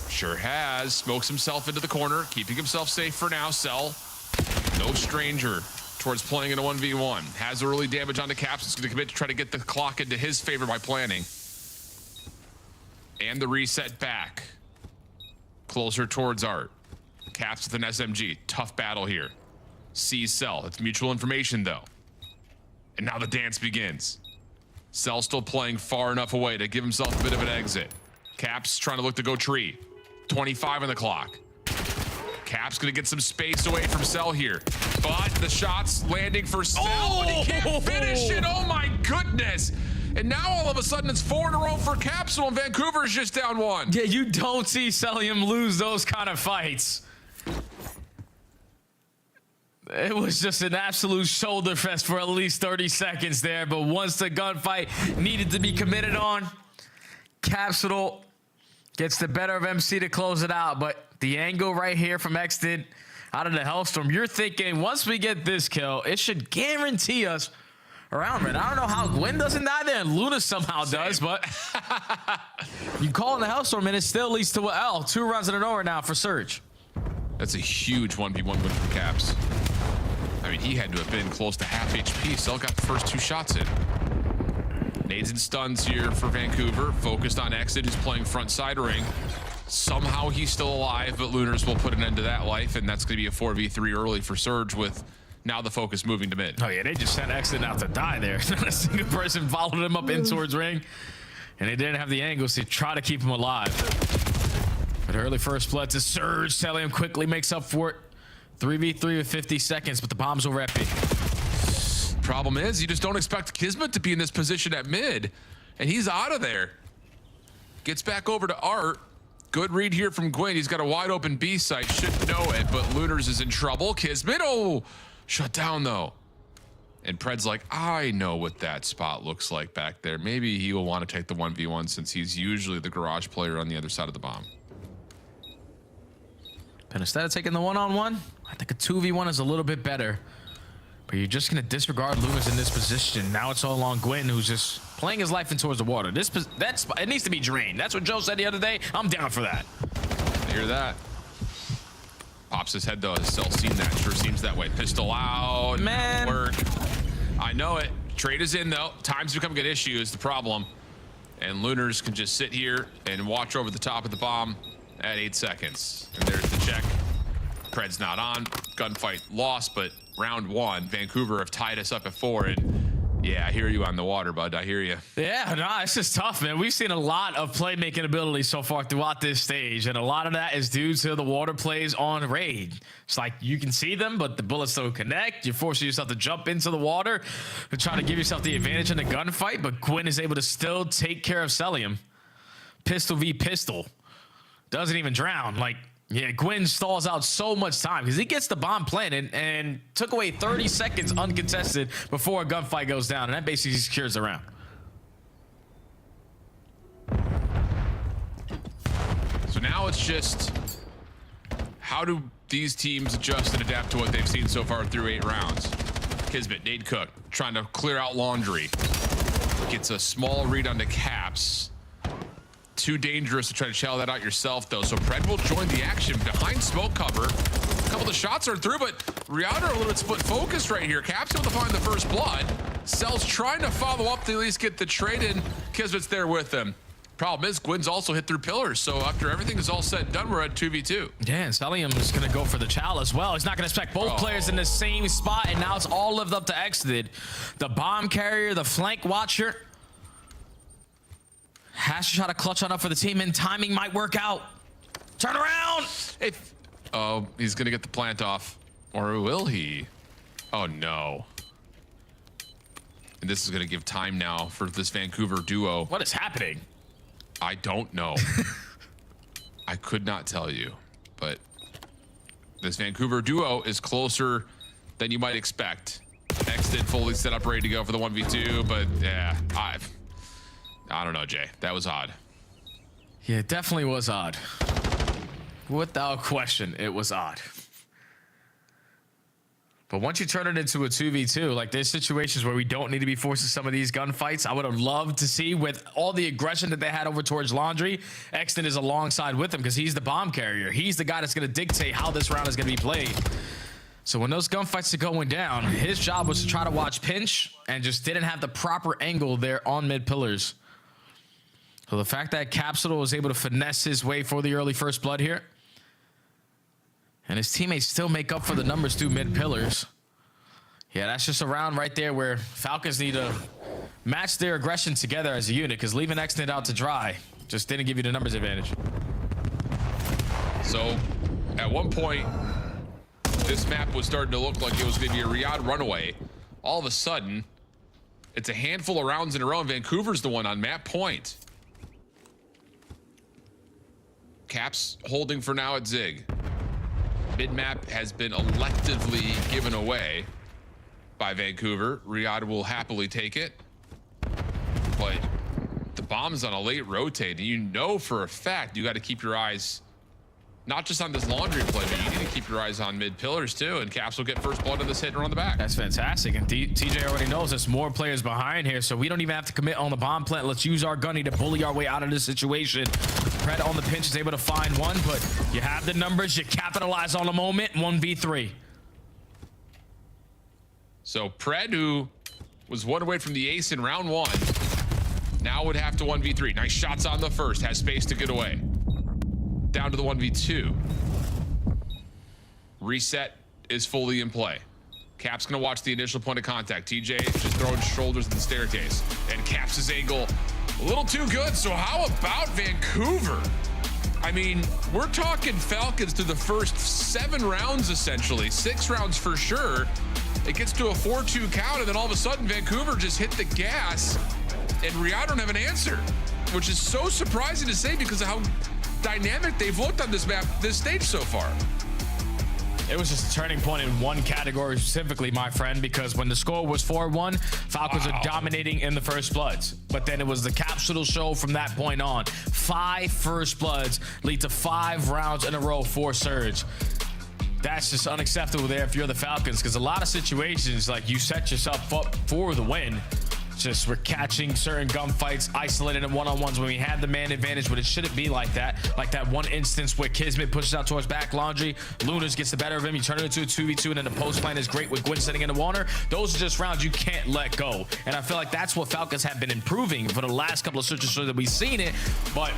Sure has. Smokes himself into the corner, keeping himself safe for now. Cell, no stranger towards playing in a 1v1. Has early damage on the Caps. It's going to commit to try to get the clock into his favor by planning. And the reset back. Closer towards Art. Caps with an SMG. Tough battle here. Sees Cell. It's mutual information, though. And now the dance begins. Cell still playing far enough away to give himself a bit of an exit. Caps trying to look to go tree. 25 on the clock. Cap's gonna get some space away from Cell here. But the shot's landing for Cell, and he can't finish it. Oh my goodness. And now all of a sudden it's 4 in a row for Capsule, and Vancouver's just down 1. Yeah, you don't see Celium lose those kind of fights. It was just an absolute shoulder fest for at least 30 seconds there, but once the gunfight needed to be committed on, Capsule gets the better of MC to close it out. But the angle right here from Exted out of the Hellstorm, you're thinking once we get this kill, it should guarantee us a round, man. I don't know how Gwen doesn't die there and Luna somehow does, but you call in the Hellstorm and it still leads to an L. 2 rounds in an over now for Surge. That's a huge 1v1 win for Caps. I mean, he had to have been close to half HP. Cell got the first 2 shots in. Nades and stuns here for Vancouver. Focused on Exit, who's playing front side ring. Somehow he's still alive, but Lunars will put an end to that life, and that's going to be a 4v3 early for Surge with now the focus moving to mid. Oh yeah, they just sent Exton out to die there. Not a single person followed him up in towards ring, and they didn't have the angles to try to keep him alive. But early first blood to Surge. Celium quickly makes up for it. 3v3 with 50 seconds, but the bomb's over at B. Problem is, you just don't expect Kismet to be in this position at mid, and he's out of there. Gets back over to Art. Good read here from Gwyn. He's got a wide open B site, should know it, but Lunars is in trouble. Kismet, oh, shut down though. And Pred's like, I know what that spot looks like back there. Maybe he will want to take the 1v1 since he's usually the garage player on the other side of the bomb. And instead of taking the one-on-one, I think a 2v1 is a little bit better. But you're just going to disregard Loomis in this position. Now it's all on Gwyn, who's just playing his life in towards the water. It needs to be drained. That's what Joe said the other day. I'm down for that. I hear that. Pops his head though, has still seen that. Sure seems that way. Pistol out. Man. Work. I know it. Trade is in though. Time's becoming an issue is the problem. And Lunars can just sit here and watch over the top of the bomb at 8 seconds. And there's the check. Pred's not on. Gunfight lost, but round one, Vancouver have tied us up at 4. And yeah, I hear you on the water, bud. I hear you. Yeah, no, it's just tough, man. We've seen a lot of playmaking ability so far throughout this stage, and a lot of that is due to the water plays on raid. It's like you can see them, but the bullets don't connect. You're forcing yourself to jump into the water to try to give yourself the advantage in the gunfight, but Gwyn is able to still take care of Celium. Pistol v pistol. Doesn't even drown. Like, yeah, Gwyn stalls out so much time because he gets the bomb planted and took away 30 seconds uncontested before a gunfight goes down, and that basically secures the round. So now it's just how do these teams adjust and adapt to what they've seen so far through 8 rounds? Kismet, Nate Cook, trying to clear out laundry. Gets a small read onto Caps. Too dangerous to try to shell that out yourself, though. So Pred will join the action behind smoke cover. A couple of the shots are through, but Rihanna are a little bit split focused right here. Caps able to find the first blood. Cell's trying to follow up to at least get the trade in. Kismet's there with him. Problem is, Gwyn's also hit through pillars. So after everything is all said and done, we're at 2v2. Yeah, and Celium is going to go for the chow as well. He's not going to expect both players in the same spot, and now it's all lived up to Exited. The bomb carrier, the flank watcher, has to try to clutch on up for the team, and timing might work out. Turn around! Oh, he's gonna get the plant off. Or will he? Oh no. And this is gonna give time now for this Vancouver duo. What is happening? I don't know. I could not tell you, but this Vancouver duo is closer than you might expect. Exted fully set up, ready to go for the 1v2, but yeah, I don't know, Jay. That was odd. Yeah, it definitely was odd. Without question, it was odd. But once you turn it into a 2v2, like there's situations where we don't need to be forcing some of these gunfights. I would have loved to see with all the aggression that they had over towards Laundry, Exton is alongside with him because he's the bomb carrier. He's the guy that's going to dictate how this round is going to be played. So when those gunfights are going down, his job was to try to watch pinch and just didn't have the proper angle there on mid pillars. So the fact that Capsule was able to finesse his way for the early first blood here, and his teammates still make up for the numbers through mid pillars. Yeah, that's just a round right there where Falcons need to match their aggression together as a unit, because leaving Exnet out to dry just didn't give you the numbers advantage. So at one point, this map was starting to look like it was going to be a Riyadh runaway. All of a sudden, it's a handful of rounds in a row, and Vancouver's the one on map point. Caps holding for now at Zig. Mid-map has been electively given away by Vancouver. Riyadh will happily take it. But the bomb's on a late rotate. You know for a fact you got to keep your eyes not just on this laundry play, but you need to keep your eyes on mid pillars too. And Caps will get first blood on this hit and run the back. That's fantastic. And TJ already knows there's more players behind here, so we don't even have to commit on the bomb plant. Let's use our gunny to bully our way out of this situation. Pred on the pinch is able to find one, but you have the numbers. You capitalize on the moment. 1v3. So Pred, who was one away from the ace in round one, now would have to 1v3. Nice shots on the first. Has space to get away. down to the 1v2. Reset is fully in play. Cap's gonna watch the initial point of contact. TJ is just throwing shoulders at the staircase. And Cap's angle a little too good. So how about Vancouver? I mean, we're talking Falcons through the first 7 rounds, essentially. 6 rounds for sure. It gets to a 4-2 count, and then all of a sudden, Vancouver just hit the gas, and Riyadh don't have an answer, which is so surprising to say because of how dynamic they've looked on this map, this stage so far. It was just a turning point in one category specifically, my friend, because when the score was 4-1, Falcons are dominating in the first bloods. But then it was the capsule show from that point on. 5 first bloods lead to 5 rounds in a row for Surge. That's just unacceptable there if you're the Falcons, because a lot of situations, like, you set yourself up for the win. Just we're catching certain gunfights, isolated in one-on-ones when we had the man advantage, but it shouldn't be like that. Like that one instance where Kismet pushes out towards back laundry, Lunas gets the better of him, you turn it into a 2v2, and then the post plan is great with Gwyn sitting in the water. Those are just rounds you can't let go. And I feel like that's what Falcons have been improving for the last couple of searches that we've seen it, but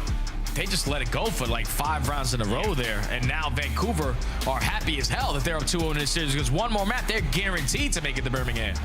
they just let it go for like 5 rounds in a row there. And now Vancouver are happy as hell that they're up 2-0 in this series, because one more map, they're guaranteed to make it to Birmingham.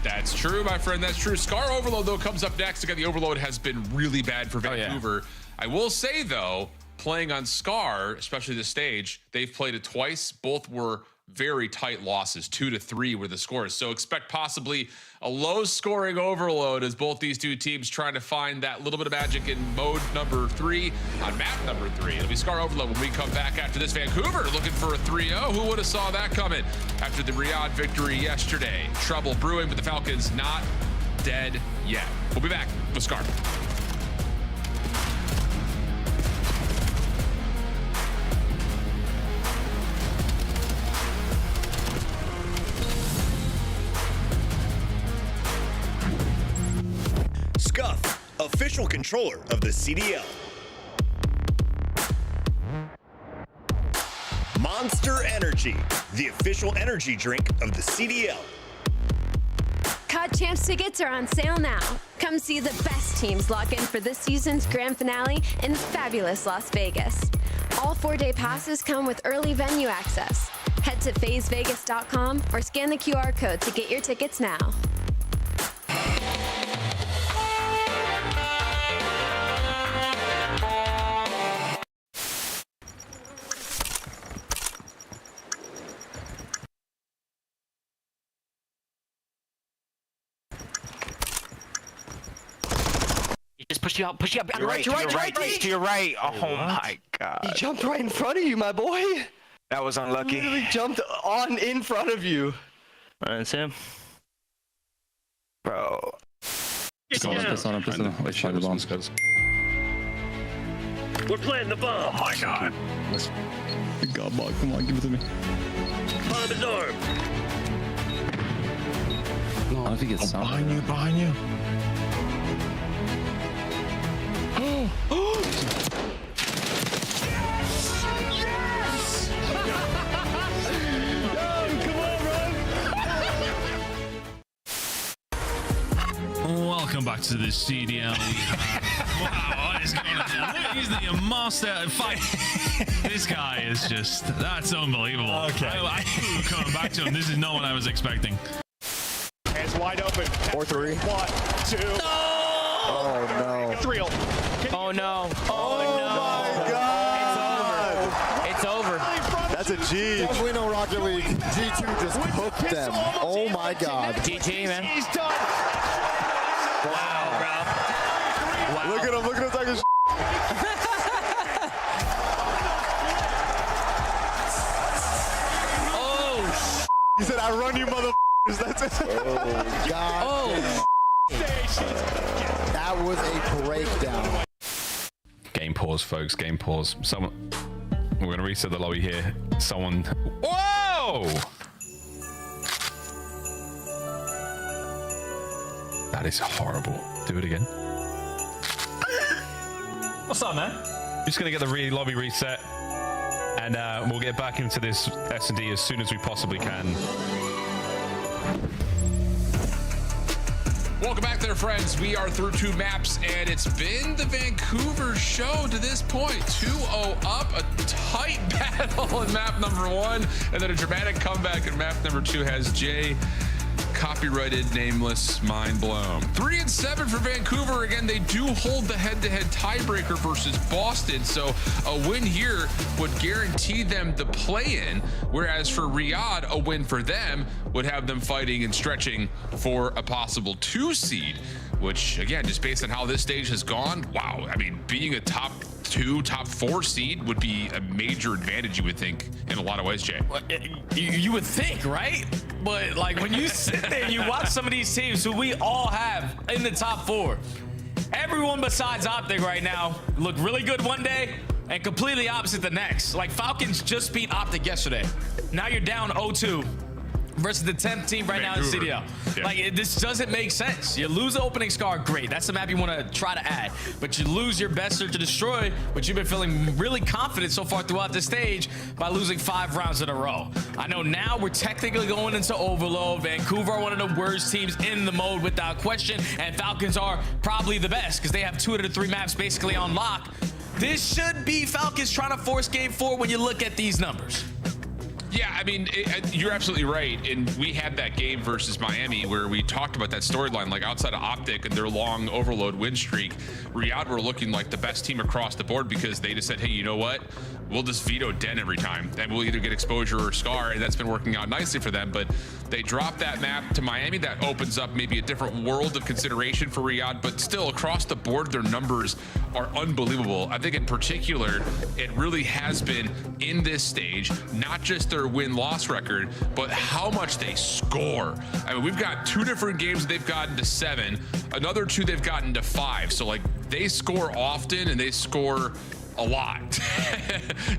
That's true, my friend. That's true. Scar Overload, though, comes up next. Again, the Overload has been really bad for Vancouver. I will say, though, playing on Scar, especially the stage, they've played it twice. Both were very tight losses, 2-3 were the scores. So expect possibly a low-scoring Overload as both these two teams trying to find that little bit of magic in mode number 3 on map number 3. It'll be Scar Overload when we come back after this. Vancouver looking for a 3-0. Who would have saw that coming after the Riyadh victory yesterday? Trouble brewing, but the Falcons not dead yet. We'll be back with Scar. Scuff, official controller of the CDL. Monster Energy, the official energy drink of the CDL. COD Champs tickets are on sale now. Come see the best teams lock in for this season's grand finale in fabulous Las Vegas. All 4-day passes come with early venue access. Head to phasevegas.com or scan the QR code to get your tickets now. Just push you out. Right, To your right. Oh my god. He jumped right in front of you, my boy. That was unlucky. Literally jumped on in front of you. That's him. Bro. Piss on him. Wait, try the bombs, guys. We're playing the bomb. Oh my god. God, ball, come on, give it to me. Bomb is armed. No, I don't know if he gets Behind you. Welcome back to the CDL. Wow, what is going on? Look, he's the master at fight. This guy is just, that's unbelievable. Okay. I knew coming back to him. This is not what I was expecting. Hands wide open. 4-3. 1, 2. Oh no. It's real. Oh no. Oh my god. It's over. That's a G. Definitely no Rocket League. G2 just hooked them. Oh my god. GG, man. He's done. Wow, bro. Wow. Look at him talking Oh, He said, I run you motherfuckers. That's it. Oh god. oh. That was a breakdown. Game pause, folks. Game pause. Someone. We're gonna reset the lobby here. Someone. Whoa! That is horrible. Do it again. What's up, man? Just gonna get the lobby reset, and we'll get back into this S&D as soon as we possibly can. Welcome back there, friends. We are through 2 maps, and it's been the Vancouver show to this point. 2-0 up, a tight battle in map number 1, and then a dramatic comeback in map number 2 has Jay copyrighted, nameless, mind blown. 3-7 for Vancouver. Again, they do hold the head-to-head tiebreaker versus Boston, so a win here would guarantee them the play-in, whereas for Riyadh, a win for them would have them fighting and stretching for a possible 2 seed, which, again, just based on how this stage has gone, wow, I mean, being a top 2, top 4 seed would be a major advantage, you would think, in a lot of ways, Jay. You would think, right? But like when you sit there and you watch some of these teams who we all have in the top 4, everyone besides Optic right now look really good one day and completely opposite the next. Like Falcons just beat Optic yesterday. Now you're down 0-2 versus the 10th team right now in CDL. Yeah. Like this doesn't make sense. You lose the opening scar, great. That's the map you want to try to add. But you lose your best search to destroy, which you've been feeling really confident so far throughout this stage by losing 5 rounds in a row. I know now we're technically going into overload. Vancouver are one of the worst teams in the mode without question, and Falcons are probably the best because they have 2 out of the 3 maps basically on lock. This should be Falcons trying to force game 4 when you look at these numbers. Yeah, I mean, you're absolutely right. And we had that game versus Miami where we talked about that storyline, like outside of Optic and their long overload win streak, Riyadh were looking like the best team across the board because they just said, hey, you know what? We'll just veto Den every time and we'll either get exposure or Scar, and that's been working out nicely for them. But they dropped that map to Miami. That opens up maybe a different world of consideration for Riyadh, but still across the board, their numbers are unbelievable. I think in particular, it really has been in this stage, not just their win-loss record, but how much they score. I mean, we've got 2 different games they've gotten to 7, another 2 they've gotten to 5. So like they score often and they score a lot,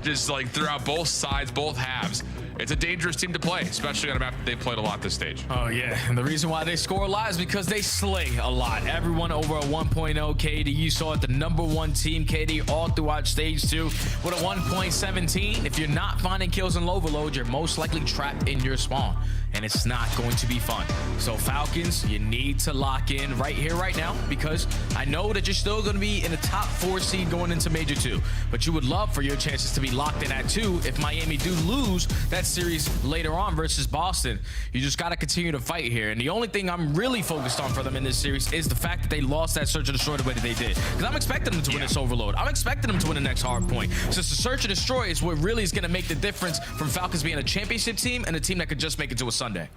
just like throughout both sides, both halves. It's a dangerous team to play, especially on a map that they've played a lot this stage. Oh, yeah. And the reason why they score a lot is because they slay a lot. Everyone over a 1.0 KD. You saw it, the #1 team KD all throughout stage 2 with a 1.17. If you're not finding kills in overload, you're most likely trapped in your spawn, and it's not going to be fun. So Falcons, you need to lock in right here, right now, because I know that you're still going to be in the top 4 seed going into Major 2, but you would love for your chances to be locked in at 2 if Miami do lose that series later on versus Boston. You just got to continue to fight here. And the only thing I'm really focused on for them in this series is the fact that they lost that search and destroy the way that they did. Because I'm expecting them to win this overload. I'm expecting them to win the next Hardpoint. Since the search and destroy is what really is going to make the difference from Falcons being a championship team and a team that could just make it to a Sunday.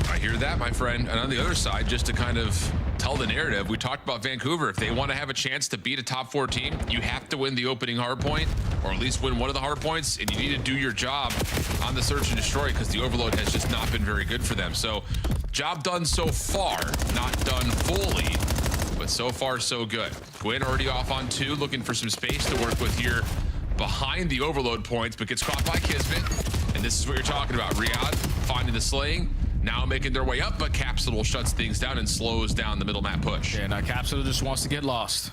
I hear that, my friend. And on the other side, just to kind of tell the narrative, we talked about Vancouver. If they want to have a chance to beat a top 4 team, you have to win the opening hardpoint, or at least win one of the hardpoints, and you need to do your job on the search and destroy because the overload has just not been very good for them. So job done so far, not done fully, but so far so good. Gwyn already off on 2, looking for some space to work with here behind the overload points, but gets caught by Kismet. And this is what you're talking about. Riyadh finding the slaying, now making their way up, but Capsule shuts things down and slows down the middle map push. Yeah, now Capsule just wants to get lost.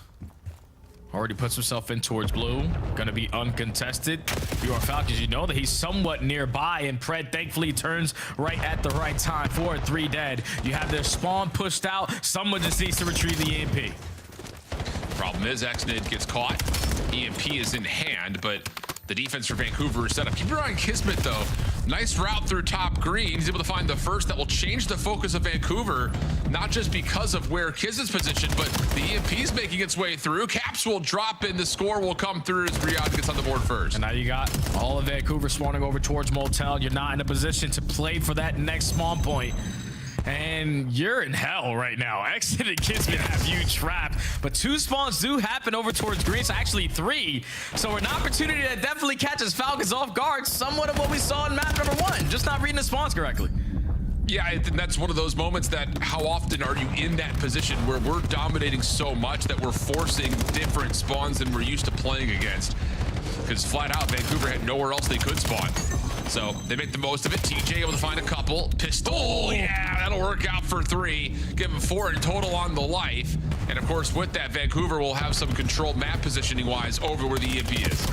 Already puts himself in towards blue. Gonna be uncontested. You are Falcons, you know that he's somewhat nearby, and Pred thankfully turns right at the right time. 4-3 dead. You have their spawn pushed out. Someone just needs to retrieve the EMP. Problem is, Xnid gets caught. EMP is in hand, but the defense for Vancouver is set up. Keep your eye on Kismet, though. Nice route through top green. He's able to find the first that will change the focus of Vancouver, not just because of where Kismet's positioned, but the EMP is making its way through. Caps will drop in. The score will come through as Riyadh gets on the board first. And now you got all of Vancouver spawning over towards Motel. You're not in a position to play for that next spawn point. And you're in hell right now. Exit and Kismet have you trapped. But 2 spawns do happen over towards green. It's actually 3. So an opportunity that definitely catches Falcons off guard. Somewhat of what we saw in map #1. Just not reading the spawns correctly. Yeah, that's one of those moments that how often are you in that position where we're dominating so much that we're forcing different spawns than we're used to playing against? Because flat out, Vancouver had nowhere else they could spawn. So they make the most of it. TJ able to find a couple. Pistol, yeah, that'll work out for 3. Give him 4 in total on the life. And of course, with that, Vancouver will have some controlled map positioning-wise over where the EMP is.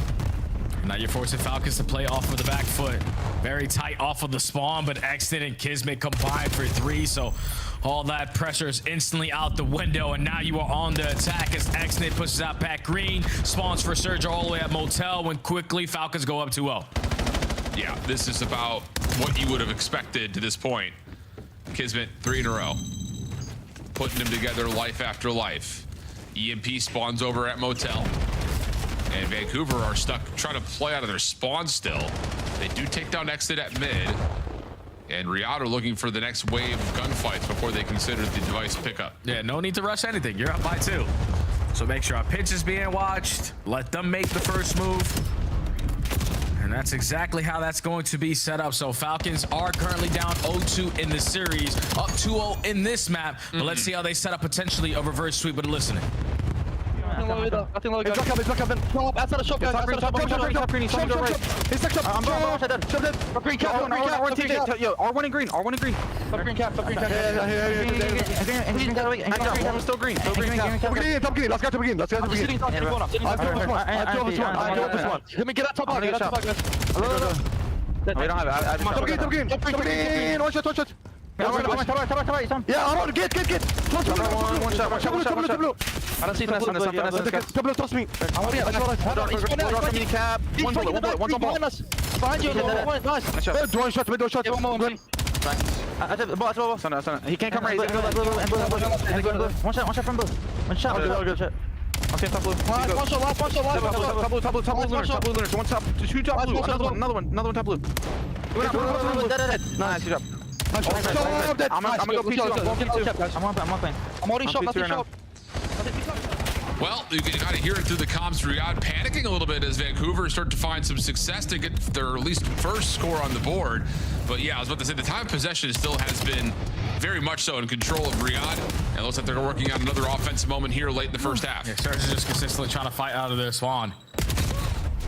Now you're forcing Falcons to play off of the back foot. Very tight off of the spawn, but Exton and Kismet combined for 3, so all that pressure is instantly out the window, and now you are on the attack as Exton pushes out back green, spawns for Surge all the way at Motel when quickly Falcons go up 2-0. Yeah, this is about what you would have expected to this point. Kismet 3 in a row. Putting them together life after life. EMP spawns over at Motel. And Vancouver are stuck trying to play out of their spawn still. They do take down Exit at mid. And Riyadh are looking for the next wave of gunfights before they consider the device pickup. Yeah, no need to rush anything. You're up by 2. So make sure our pitch is being watched. Let them make the first move. And that's exactly how that's going to be set up. So Falcons are currently down 0-2 in the series, up 2-0 in this map. But let's see how they set up potentially a reverse sweep with listening. Nothing low. It's back up. Shop. Outside of shop, guys. Outside of shop. Top green. Shop. He's stuck up. I'm dead. Shop dead. Top green cap. Yo, R1 and green. R1 and green. Top green cap. Top green cap. I'm still green. Still green. Top green. Let's go top green. Let's go top green. I have this one. Let me get that top out. Get that top out, guys. We don't have it. Top green. One shot. Yeah, hold on. Get. One shot. I don't see finesse on this. Double toss me. Hold on. Cap. One bullet. One's on ball. Behind you. Nice. One shot. One more. Good. He can't come right. One shot from blue. One shot. Good shot. Okay, top blue. One shot. Top blue. One top. Two top blue. Another one. Top blue. Nice. Good job. I'm gonna go P shot. I'm already shot. Nothing shot. Well, you can kind of hear it through the comms. Riyadh panicking a little bit as Vancouver start to find some success to get their at least first score on the board. But yeah, I was about to say the time of possession still has been very much so in control of Riyadh. And it looks like they're working on another offensive moment here late in the first half. Yeah, Surge is just consistently trying to fight out of their spawn.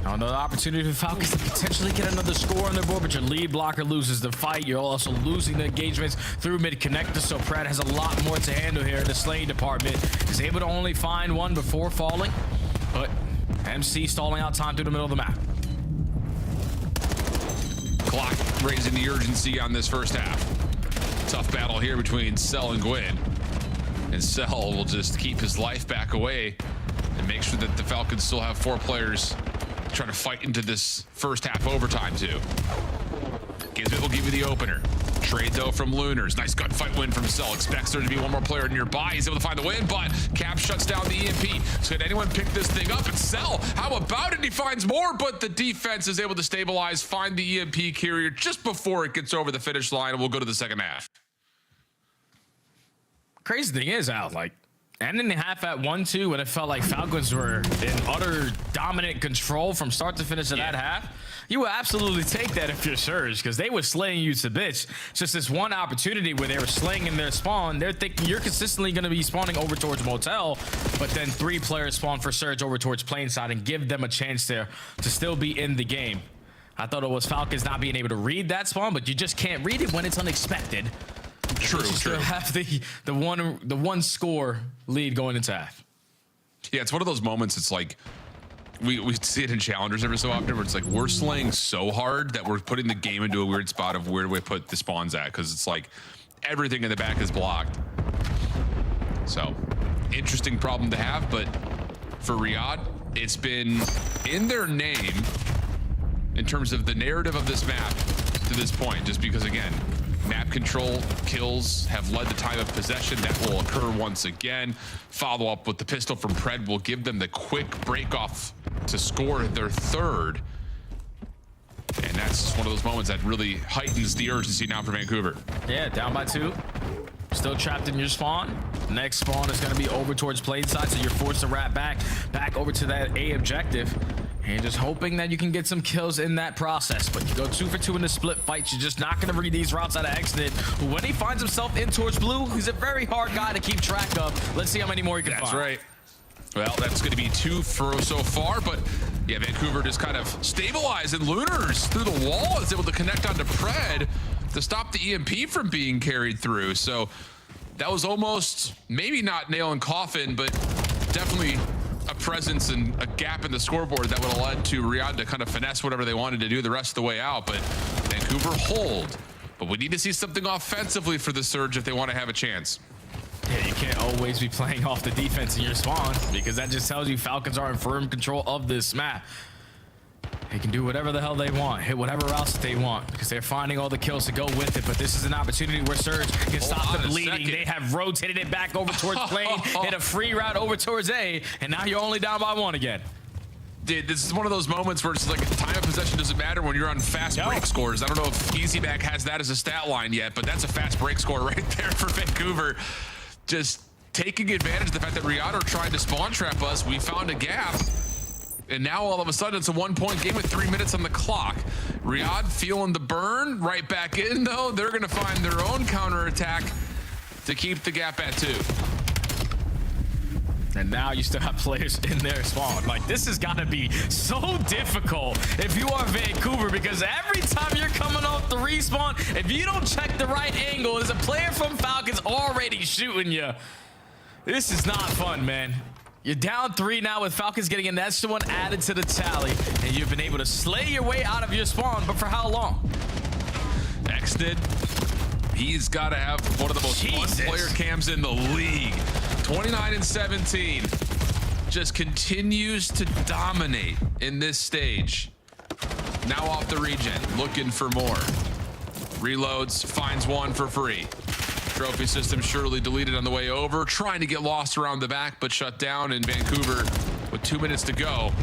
Another opportunity for Falcons to potentially get another score on their board, but your lead blocker loses the fight. You're also losing the engagements through mid-connector, so Pred has a lot more to handle here in the slaying department. He's able to only find one before falling, but MC stalling out time through the middle of the map. Clock raising the urgency on this first half. Tough battle here between Cell and Gwyn. And Cell will just keep his life back away and make sure that the Falcons still have 4 players trying to fight into this first half overtime too. Gizbit will give you the opener. Trade though from Lunars. Nice gunfight win from Cell. Expects there to be one more player nearby. He's able to find the win, but Cap shuts down the EMP. So can anyone pick this thing up? And Cell, how about it? He finds more, but the defense is able to stabilize, find the EMP carrier just before it gets over the finish line, and we'll go to the second half. Crazy thing is, Al, like, ending the half at 1-2 when it felt like Falcons were in utter dominant control from start to finish of that half, you would absolutely take that if you're Surge, because they were slaying you to bitch. It's just this one opportunity where they were slaying in their spawn. They're thinking you're consistently going to be spawning over towards Motel, but then 3 players spawn for Surge over towards Plainside and give them a chance there to still be in the game. I thought it was Falcons not being able to read that spawn, but you just can't read it when it's unexpected. True. Have the one score lead going into half. Yeah, it's one of those moments. It's like we see it in challengers every so often, where it's like we're slaying so hard that we're putting the game into a weird spot of where do we put the spawns at, because it's like everything in the back is blocked. So interesting problem to have, but for Riyadh, it's been in their name in terms of the narrative of this map to this point, just because again, map control kills have led the time of possession. That will occur once again. Follow up with the pistol from Pred will give them the quick break off to score their third. And that's just one of those moments that really heightens the urgency now for Vancouver. Yeah, down by 2. Still trapped in your spawn. Next spawn is going to be over towards Plainside, so you're forced to wrap back over to that A objective. And just hoping that you can get some kills in that process. But you go 2 for 2 in the split fight. You're just not going to read these routes out of Exit. When he finds himself in towards blue, he's a very hard guy to keep track of. Let's see how many more he can find. That's right. Well, that's going to be 2 for so far, but yeah, Vancouver just kind of stabilized, and Lunars through the wall is able to connect onto Pred to stop the EMP from being carried through. So that was almost maybe not nail in coffin, but definitely a presence and a gap in the scoreboard that would have led to Riyadh to kind of finesse whatever they wanted to do the rest of the way out. But Vancouver hold. But we need to see something offensively for the Surge if they want to have a chance. Yeah, you can't always be playing off the defense in your spawn, because that just tells you Falcons are in firm control of this map. They can do whatever the hell they want, hit whatever routes that they want, because they're finding all the kills to go with it. But this is an opportunity where Surge can stop the bleeding. They have rotated it back over towards plane, hit a free route over towards A, and now you're only down by 1 again. Dude, this is one of those moments where it's like time of possession doesn't matter when you're on fast break scores. I don't know if EasyBack has that as a stat line yet, but that's a fast break score right there for Vancouver. Just taking advantage of the fact that Riyadh are trying to spawn trap us. We found a gap. And now all of a sudden it's a 1-point game with 3 minutes on the clock. Riyadh feeling the burn right back in though. They're gonna find their own counterattack to keep the gap at 2. And now you still have players in their spawn. Like, this has got to be so difficult if you are Vancouver, because every time you're coming off the respawn, if you don't check the right angle, there's a player from Falcons already shooting you. This is not fun, man. You're down 3 now with Falcons getting an extra 1 added to the tally, and you've been able to slay your way out of your spawn, but for how long? Exted, he's got to have one of the most fun player cams in the league. 29 and 17, just continues to dominate in this stage. Now off the regen, looking for more. Reloads, finds 1 for free. Trophy system surely deleted on the way over, trying to get lost around the back, but shut down. In Vancouver, with 2 minutes to go,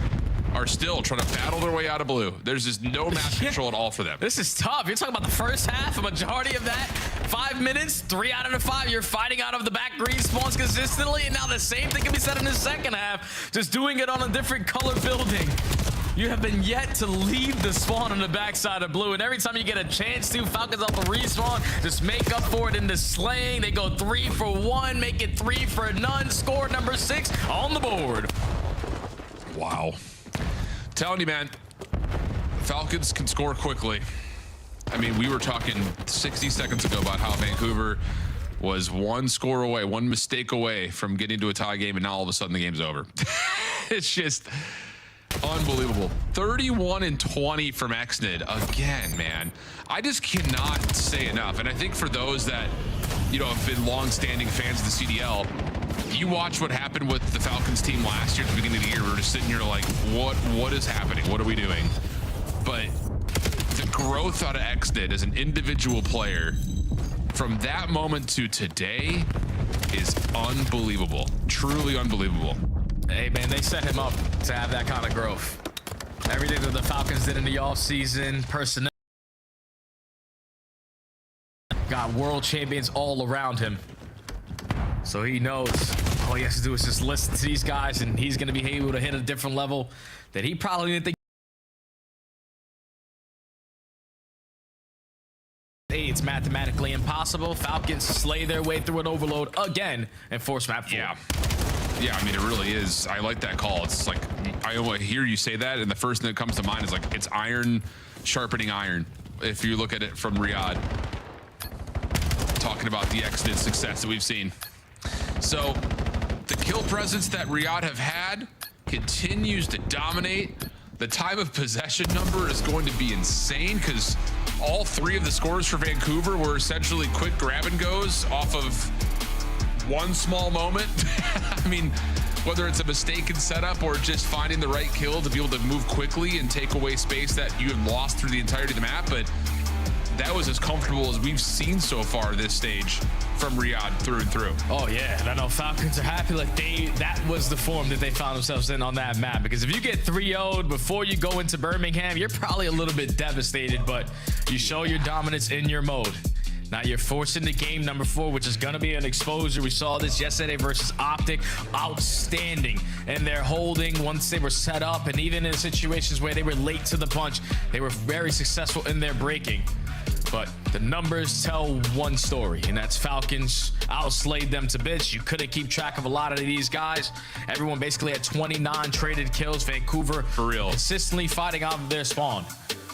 are still trying to battle their way out of blue. There's just no map control at all for them. This is tough. You're talking about the first half, a majority of that, 5 minutes, 3 out of the 5, you're fighting out of the back green spawns consistently, and now the same thing can be said in the second half, just doing it on a different color building. You have been yet to leave the spawn on the backside of blue, and every time you get a chance to, Falcons off the respawn, just make up for it in the slaying. They go 3 for 1, make it 3 for none. Score number 6 on the board. Wow. Telling you, man, Falcons can score quickly. I mean, we were talking 60 seconds ago about how Vancouver was 1 score away, 1 mistake away from getting to a tie game, and now all of a sudden the game's over. It's just unbelievable. 31 and 20 from Xnid again, man. I just cannot say enough. And I think for those that, you know, have been long-standing fans of the CDL, you watch what happened with the Falcons team last year at the beginning of the year. We were just sitting here like, what is happening? What are we doing? But the growth out of Xnid as an individual player from that moment to today is unbelievable. Truly unbelievable. Hey, man, they set him up to have that kind of growth. Everything that the Falcons did in the offseason, personnel, got world champions all around him. So he knows all he has to do is just listen to these guys, and he's going to be able to hit a different level that he probably didn't think. It's mathematically impossible. Falcons slay their way through an overload again and force map 4. Yeah, I mean, it really is. I like that call. It's like, I hear you say that, and the first thing that comes to mind is like, it's iron sharpening iron. If you look at it from Riyadh, talking about the Xnid success that we've seen. So the kill presence that Riyadh have had continues to dominate. The time of possession number is going to be insane, because all 3 of the scores for Vancouver were essentially quick grab and goes off of 1 small moment. I mean, whether it's a mistaken setup or just finding the right kill to be able to move quickly and take away space that you have lost through the entirety of the map. But that was as comfortable as we've seen so far this stage from Riyadh through and through. Oh yeah, and I know Falcons are happy like that was the form that they found themselves in on that map, because if you get 3-0'd before you go into Birmingham, you're probably a little bit devastated, but you show your dominance in your mode. Now you're forcing the game number 4, which is going to be an exposure. We saw this yesterday versus Optic. Outstanding. And they're holding once they were set up, and even in situations where they were late to the punch, they were very successful in their breaking. But the numbers tell one story, and that's Falcons outslayed them to bits. You couldn't keep track of a lot of these guys. Everyone basically had 29 traded kills. Vancouver, for real, consistently fighting out of their spawn.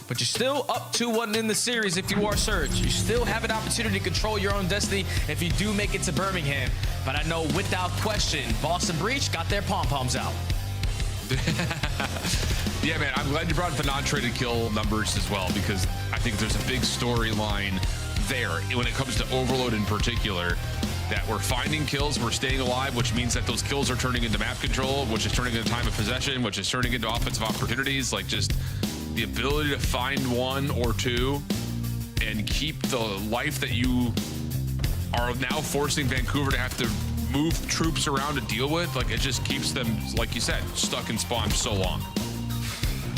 But you're still up 2-1 in the series if you are Surge. You still have an opportunity to control your own destiny if you do make it to Birmingham. But I know without question, Boston Breach got their pom-poms out. Yeah, man, I'm glad you brought up the non-traded kill numbers as well, because I think there's a big storyline there when it comes to Overload in particular, that we're finding kills, we're staying alive, which means that those kills are turning into map control, which is turning into time of possession, which is turning into offensive opportunities. Like, just the ability to find one or two and keep the life that you are now forcing Vancouver to have to move troops around to deal with. Like, it just keeps them, like you said, stuck in spawn so long.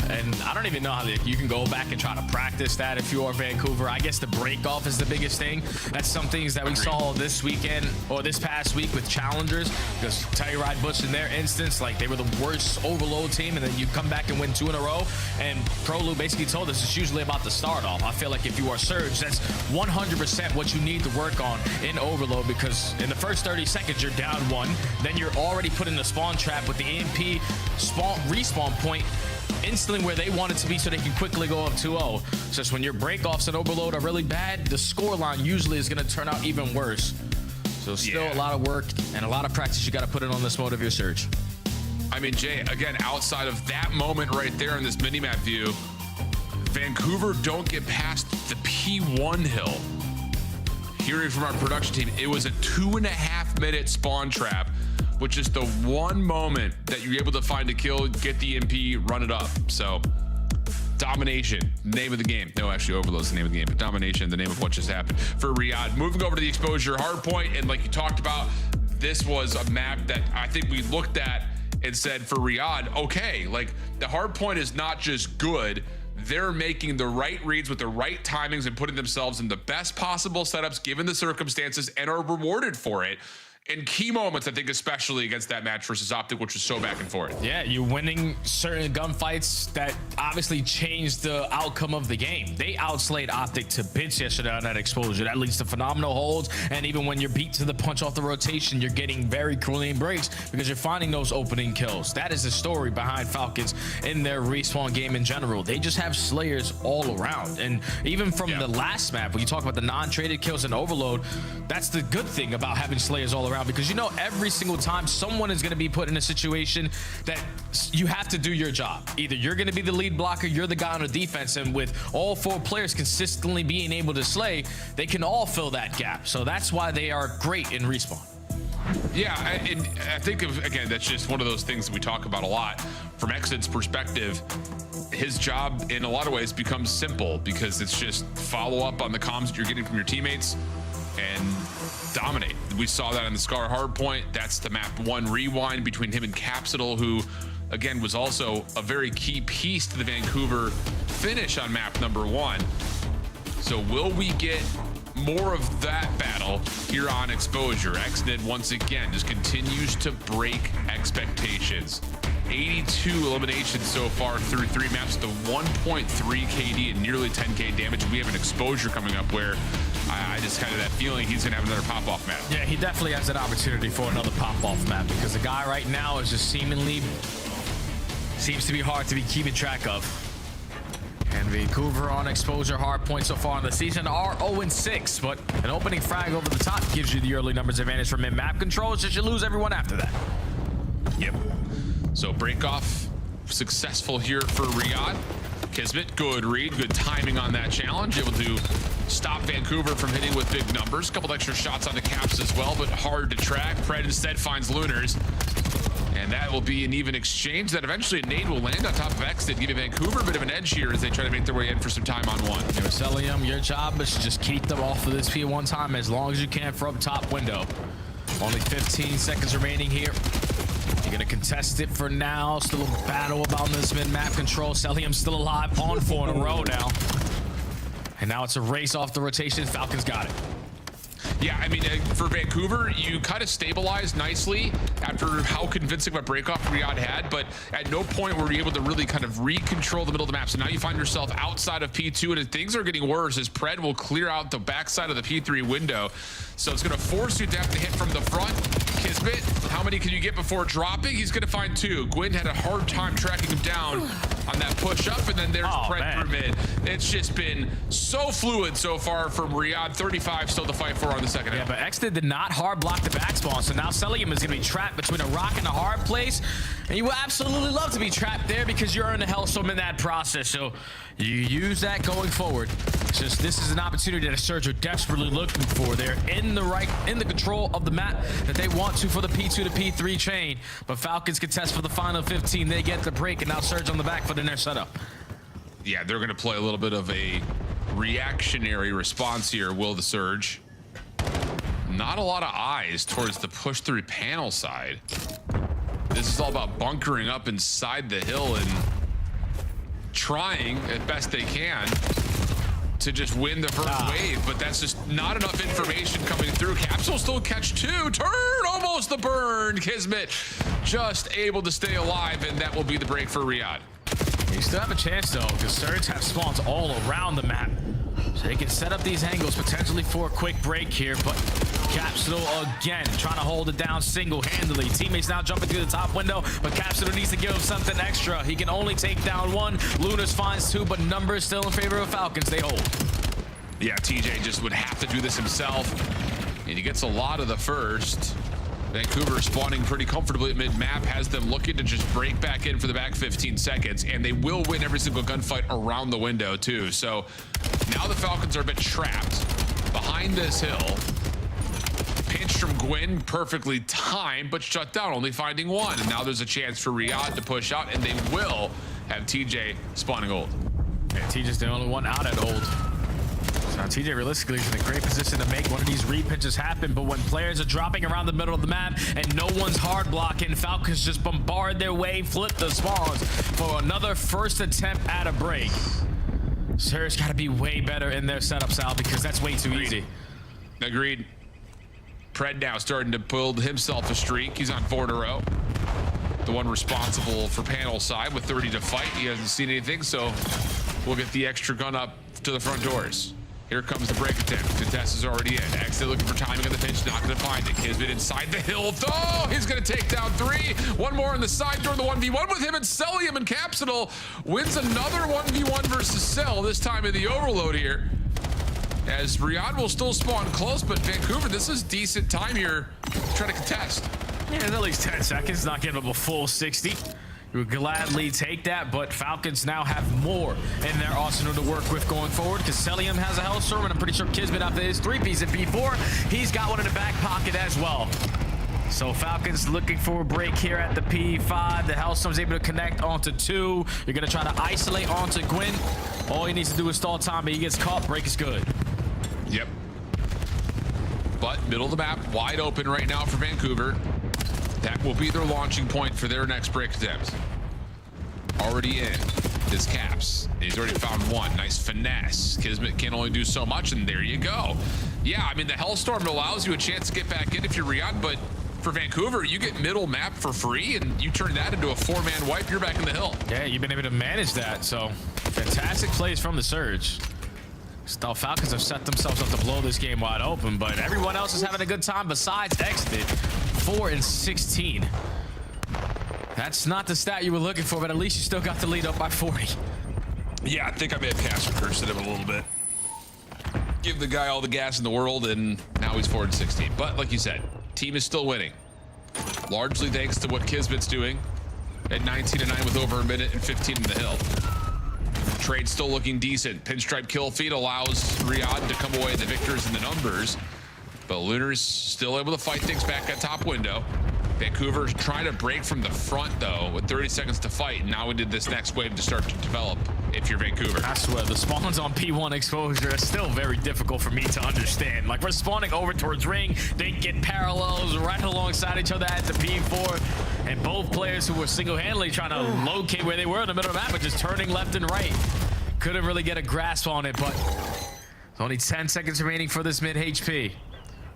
And I don't even know how you can go back and try to practice that if you are Vancouver. I guess the break off is the biggest thing. That's some things that we saw this weekend or this past week with challengers, because Telluride Bush in their instance, like, they were the worst Overload team, and then you come back and win 2 in a row. And ProLu basically told us it's usually about the start off. I feel like if you are Surge, that's 100% what you need to work on in Overload, because in the first 30 seconds you're down 1, then you're already put in the spawn trap with the EMP respawn point instantly where they want it to be, so they can quickly go up 2-0. So just when your breakoffs and Overload are really bad, the scoreline usually is going to turn out even worse. So still a lot of work and a lot of practice you got to put in on this mode of your Surge. I mean, Jay, again, outside of that moment right there in this minimap view, Vancouver don't get past the P1 hill. Hearing from our production team, it was a 2.5-minute spawn trap, which is the one moment that you're able to find a kill, get the MP, run it up. So, domination, name of the game. No, actually, Overload's the name of the game, but domination, the name of what just happened for Riyadh. Moving over to the exposure hardpoint, and like you talked about, this was a map that I think we looked at and said for Riyadh, okay, like, the hardpoint is not just good, they're making the right reads with the right timings and putting themselves in the best possible setups given the circumstances, and are rewarded for it in key moments, I think, especially against that match versus Optic, which was so back and forth. Yeah, you're winning certain gunfights that obviously changed the outcome of the game. They outslayed Optic to bits yesterday on that exposure. That leads to phenomenal holds, and even when you're beat to the punch off the rotation, you're getting very clean breaks because you're finding those opening kills. That is the story behind Falcons in their respawn game in general. They just have Slayers all around, and even from the last map, when you talk about the non-traded kills and Overload, that's the good thing about having Slayers all around, because you know every single time someone is going to be put in a situation that you have to do your job. Either you're going to be the lead blocker, you're the guy on the defense, and with all 4 players consistently being able to slay, they can all fill that gap. So that's why they are great in respawn. Yeah, and I think, again, that's just one of those things that we talk about a lot. From Exit's perspective, his job in a lot of ways becomes simple, because it's just follow up on the comms that you're getting from your teammates and dominate. We saw that on the Scar hardpoint. That's the map 1 rewind between him and Capsidal, who again was also a very key piece to the Vancouver finish on map number 1. So will we get more of that battle here on Exposure? XNID once again just continues to break expectations. 82 eliminations so far through 3 maps, the 1.3 KD and nearly 10k damage. We have an Exposure coming up where I just kind of that feeling he's gonna have another pop-off map. Yeah, he definitely has an opportunity for another pop-off map, because the guy right now is just seems to be hard to be keeping track of. And Vancouver on Exposure hardpoint so far in the season are 0-6, but an opening frag over the top gives you the early numbers advantage from mid-map control. Just you lose everyone after that. Yep. So break off successful here for Riyadh. Kismet, good read, good timing on that challenge, able to stop Vancouver from hitting with big numbers. A couple extra shots on the caps as well, but hard to track. Pred instead finds Lunars, and that will be an even exchange that eventually a nade will land on top of Exit, giving Vancouver a bit of an edge here as they try to make their way in for some time on 1. Celium, your job is to just keep them off of this P1 time as long as you can for up top window. Only 15 seconds remaining here. You're gonna contest it for now. Still a battle about this mid-map control. Celium's still alive on 4 in a row now. And now it's a race off the rotation. Falcons got it. Yeah, I mean, for Vancouver, you kind of stabilized nicely after how convincing of a breakoff Riyadh had, but at no point were you able to really kind of re-control the middle of the map. So now you find yourself outside of P2, and things are getting worse as Pred will clear out the backside of the P3 window. So it's going to force you to have to hit from the front. Kismet, how many can you get before dropping? He's going to find 2. Gwyn had a hard time tracking him down on that push up, and then there's Pred through mid. It's just been so fluid so far from Riyadh. 35 still to fight for on the second half. But Exted did not hard block the back spawn, so now Celium is going to be trapped between a rock and a hard place, and you will absolutely love to be trapped there because you're in a hellstorm in that process. So you use that going forward. It's just this is an opportunity that a Surge are desperately looking for. They're in the control of the map that they want to for the P2 to P3 chain, but Falcons contest for the final 15. They get the break, and now Surge on the back foot in their setup. Yeah, they're going to play a little bit of a reactionary response here, will the Surge. Not a lot of eyes towards the push through panel side. This is all about bunkering up inside the hill and trying as best they can to just win the first wave, but that's just not enough information coming through. Capsule still catch 2. Turn, almost the burn. Kismet just able to stay alive, and that will be the break for Riyadh. You still have a chance though, because Surge have spawns all around the map. So they can set up these angles potentially for a quick break here, but Capsule again trying to hold it down single-handedly. Teammates now jumping through the top window, but Capsule needs to give him something extra. He can only take down 1. Lunas finds 2, but numbers still in favor of Falcons. They hold. Yeah, TJ just would have to do this himself, and he gets a lot of the first. Vancouver spawning pretty comfortably at mid-map, has them looking to just break back in for the back 15 seconds, and they will win every single gunfight around the window too. So now the Falcons are a bit trapped behind this hill. Pinch from Gwyn, perfectly timed, but shut down, only finding 1. And now there's a chance for Riyadh to push out, and they will have TJ spawning ult. And TJ's the only one out at ult. So now TJ realistically is in a great position to make one of these repitches happen, but when players are dropping around the middle of the map and no one's hard blocking, Falcons just bombard their way, flip the spawns for another first attempt at a break. Surge got to be way better in their setup, Sal, because that's way too easy. Agreed. Pred now starting to build himself a streak. He's on 4 in a row. The one responsible for panel side with 30 to fight. He hasn't seen anything, so we'll get the extra gun up to the front doors. Here comes the break attempt. Contest is already in. Exit looking for timing on the pinch, not going to find it. Kismet inside the hill, though. He's going to take down 3. 1 more on the side door, the 1v1 with him, and Celium and Capsule wins another 1v1 versus Cell, this time in the overload here. As Riyadh will still spawn close, but Vancouver, this is decent time here to try to contest. Yeah, at least 10 seconds, not giving up a full 60. You would gladly take that, but Falcons now have more in their arsenal to work with going forward, because Celium has a hellstorm, and I'm pretty sure Kismet after his 3-piece at B4, he's got one in the back pocket as well. So Falcons looking for a break here at the P5. The hellstorm's able to connect onto 2. You're going to try to isolate onto Gwyn. All he needs to do is stall time, but he gets caught. Break is good. Yep. But middle of the map, wide open right now for Vancouver. That will be their launching point for their next break attempt. Already in is Caps. He's already found 1. Nice finesse. Kismet can only do so much, and there you go. Yeah, I mean, the Hellstorm allows you a chance to get back in if you're Riyadh, but for Vancouver, you get middle map for free, and you turn that into a 4-man wipe, you're back in the hill. Yeah, you've been able to manage that, so fantastic plays from the Surge. Still, Falcons have set themselves up to blow this game wide open, but everyone else is having a good time besides Exit. 4 and 16. That's not the stat you were looking for, but at least you still got the lead up by 40. Yeah, I think I may have Casper cursed him a little bit. Give the guy all the gas in the world, and now he's 4 and 16. But like you said, team is still winning. Largely thanks to what Kismet's doing at 19-9 with over a minute and 15 in the hill. Trade still looking decent. Pinstripe kill feed allows Riyadh to come away the victors in the numbers. But Lunar's still able to fight things back at top window. Vancouver's trying to break from the front, though, with 30 seconds to fight. And now we did this next wave to start to develop if you're Vancouver. I swear, the spawns on P1 exposure are still very difficult for me to understand. Like, we're spawning over towards ring. They get parallels right alongside each other at the P4. And both players who were single-handedly trying to locate where they were in the middle of the map, but just turning left and right. Couldn't really get a grasp on it, but only 10 seconds remaining for this mid-HP.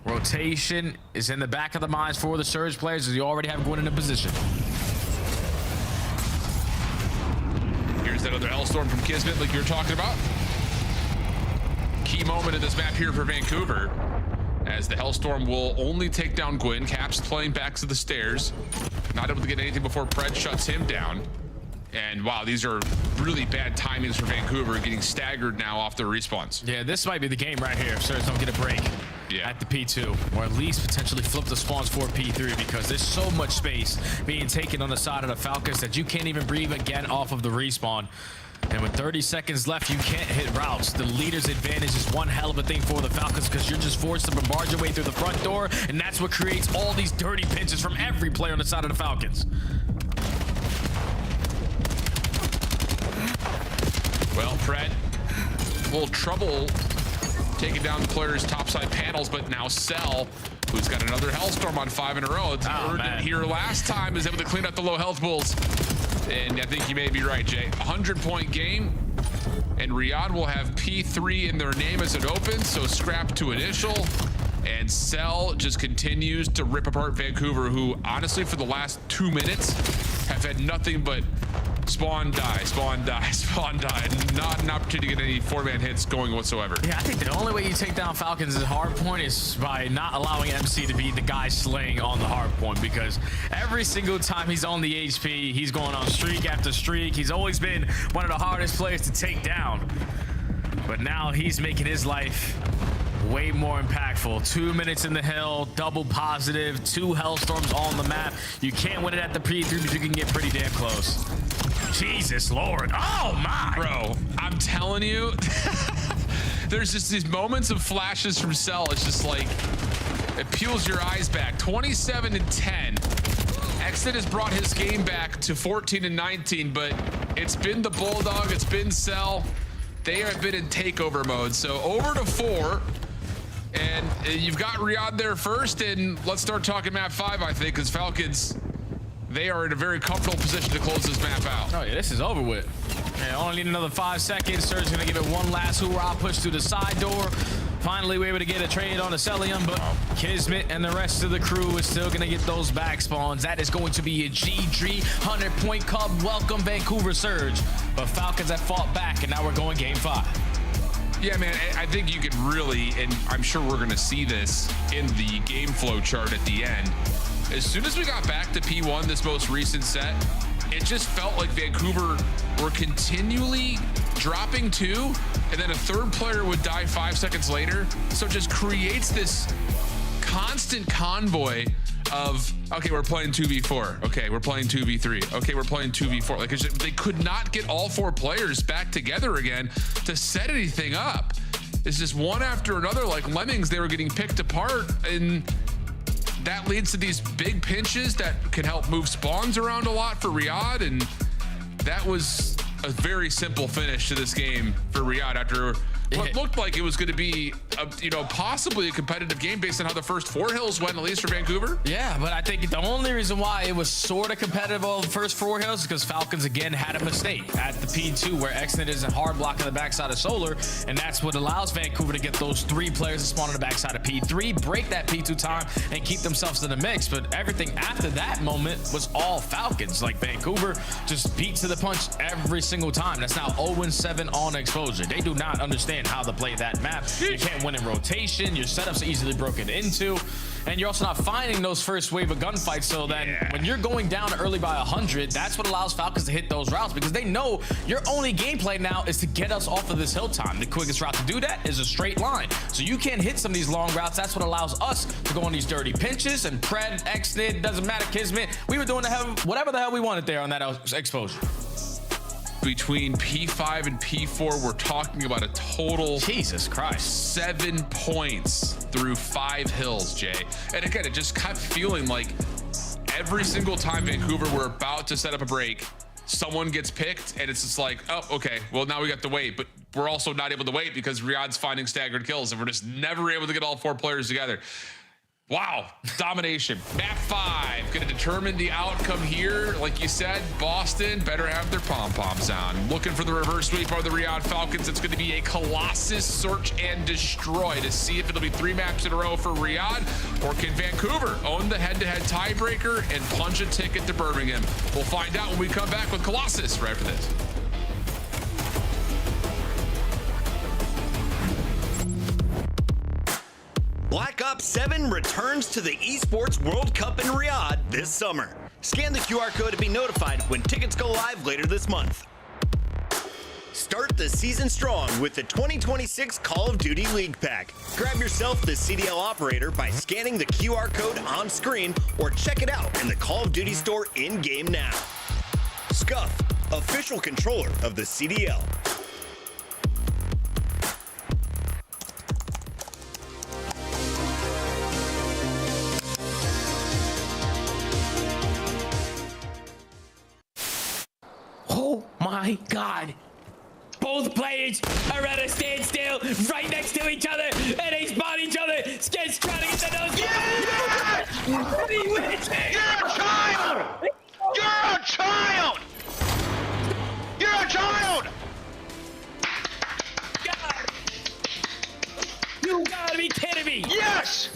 Rotation is in the back of the minds for the Surge players, as you already have Gwyn in a position. Here's that other Hellstorm from Kismet, like you were talking about. Key moment in this map here for Vancouver, as the Hellstorm will only take down Gwyn. Caps playing back to the stairs. Not able to get anything before Pred shuts him down. And wow, these are really bad timings for Vancouver, getting staggered now off their respawns. Yeah, this might be the game right here if Surge don't get a break at the P2, or at least potentially flip the spawns for P3, because there's so much space being taken on the side of the Falcons that you can't even breathe again off of the respawn. And with 30 seconds left, you can't hit routes. The leader's advantage is one hell of a thing for the Falcons, because you're just forced to bombard your way through the front door, and that's what creates all these dirty pinches from every player on the side of the Falcons. Well, Pred, a little trouble taking down the players' topside panels, but now Cell, who's got another Hellstorm on 5 in a row. It's earned it here last time, is able to clean up the low health bulls. And I think you may be right, Jay. 100-point game, and Riyadh will have P3 in their name as it opens, so scrap to initial. And Cell just continues to rip apart Vancouver, who honestly for the last 2 minutes have had nothing but spawn, die, spawn, die, spawn, die. Not an opportunity to get any 4-man hits going whatsoever. Yeah, I think the only way you take down Falcons at Hardpoint is by not allowing MC to be the guy slaying on the Hardpoint, because every single time he's on the HP, he's going on streak after streak. He's always been one of the hardest players to take down. But now he's making his life way more impactful. 2 minutes in the hill, double positive, 2 Hellstorms on the map. You can't win it at the P3, but you can get pretty damn close. Jesus Lord. Oh my. Bro, I'm telling you, there's just these moments of flashes from Cell. It's just like, it peels your eyes back. 27-10. Exit has brought his game back to 14-19, but it's been the Bulldog, it's been Cell. They have been in takeover mode. So over to 4. And you've got Riyadh there first, and let's start talking map 5, I think, because Falcons, they are in a very comfortable position to close this map out. Oh yeah, this is over with. Yeah, only need another 5 seconds. Surge's gonna give it one last hoorah push through the side door. Finally, we're able to get a trade on the Celium, but Kismet and the rest of the crew is still gonna get those back spawns. That is going to be a GG 100-point club. Welcome, Vancouver Surge. But Falcons have fought back, and now we're going game 5. Yeah, man, I think you could really, and I'm sure we're going to see this in the game flow chart at the end. As soon as we got back to P1, this most recent set, it just felt like Vancouver were continually dropping 2, and then a 3rd player would die 5 seconds later. So it just creates this constant convoy of, okay, we're playing 2v4. Okay, we're playing 2v3. Okay, we're playing 2v4. Like, they could not get all 4 players back together again to set anything up. It's just one after another, like lemmings. They were getting picked apart, and that leads to these big pinches that can help move spawns around a lot for Riyadh. And that was a very simple finish to this game for Riyadh after what looked like it was going to be, possibly a competitive game based on how the first 4 hills went, at least for Vancouver. Yeah, but I think the only reason why it was sort of competitive on the first 4 hills is because Falcons again had a mistake at the P2 where Exnet is a hard block on the backside of Solar, and that's what allows Vancouver to get those 3 players to spawn on the backside of P3, break that P2 time, and keep themselves in the mix. But everything after that moment was all Falcons. Like, Vancouver just beat to the punch every single time. That's now 0-7 on exposure. They do not understand how to play that map. You can't win in rotation. Your setups are easily broken into, and you're also not finding those first wave of gunfights. So then when you're going down early by 100, that's what allows Falcons to hit those routes, because they know your only gameplay now is to get us off of this hill time. The quickest route to do that is a straight line. So you can't hit some of these long routes. That's what allows us to go on these dirty pinches. And Pred, Exnid, doesn't matter, Kismet, we were doing whatever the hell we wanted there on that exposure. Between P5 and P4, we're talking about a total, Jesus Christ, 7 points through 5 hills, Jay. And again, it just kept feeling like every single time Vancouver were about to set up a break, someone gets picked, and it's just like, oh, okay, well, now we got to wait. But we're also not able to wait because Riyadh's finding staggered kills, and we're just never able to get all 4 players together. Wow, domination. Map 5 gonna determine the outcome here. Like you said, Boston better have their pom-poms on. Looking for the reverse sweep of the Riyadh Falcons. It's gonna be a Colossus search and destroy to see if it'll be 3 maps in a row for Riyadh, or can Vancouver own the head-to-head tiebreaker and punch a ticket to Birmingham. We'll find out when we come back with Colossus right after this. Black Ops 7 returns to the Esports World Cup in Riyadh this summer. Scan the QR code to be notified when tickets go live later this month. Start the season strong with the 2026 Call of Duty League Pack. Grab yourself the CDL operator by scanning the QR code on screen or check it out in the Call of Duty store in-game now. Scuff, official controller of the CDL. Oh my God. Both players are at a standstill right next to each other and they spot each other. Sketch trying to get the nose. Yes! He wins it! You're a child! You're a child! You're a child! God. You gotta be kidding me! Yes!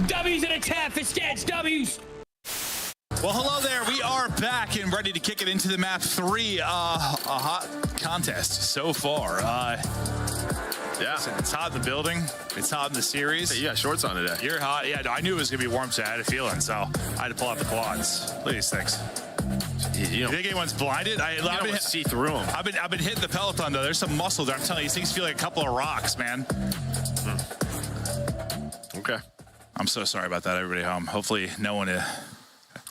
W's in a tap for Sketch. W's. Well, hello there. We are back and ready to kick it into the map 3. A hot contest so far. Yeah, it's hot in the building. It's hot in the series. Hey, you got shorts on today. You're hot. Yeah, no, I knew it was gonna be warm today. I had a feeling, so I had to pull out the quads. Look at these things. You think anyone's blinded? I've been see through them. I've been hitting the peloton though. There's some muscle there. I'm telling you, these things feel like a couple of rocks, man. Okay. I'm so sorry about that, everybody home. Hopefully, no one.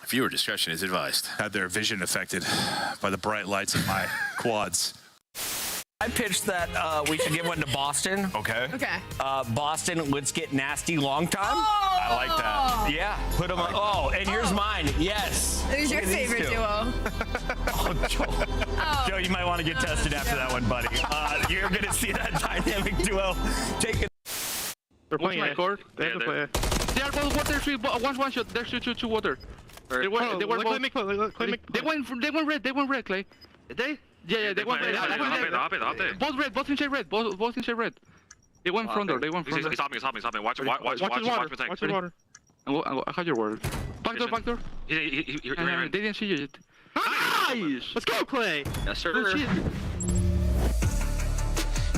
Viewer discretion is advised. Had their vision affected by the bright lights of my quads. I pitched that we should give one to Boston. Okay. Okay. Boston, let's get nasty long time. Oh! I like that. Yeah, put them on. Oh, and here's mine. Yes. Who's your Look at these favorite two. duo? Oh, Joe. Oh. Joe, you might want to get tested after that one, buddy. You're going to see that dynamic duo take it. They're playing my court. They have to play. They are both water. One shot. There's two water. They went. They went red. They went red, Clay. They? Yeah. They went red. Both red. Both in shade red. Both in shade red. They went front door. They went front door. Stop me. Watch his water. I have your word. Back door. He They didn't see you yet. Nice! Let's go, Clay! Yes, sir. Good shit.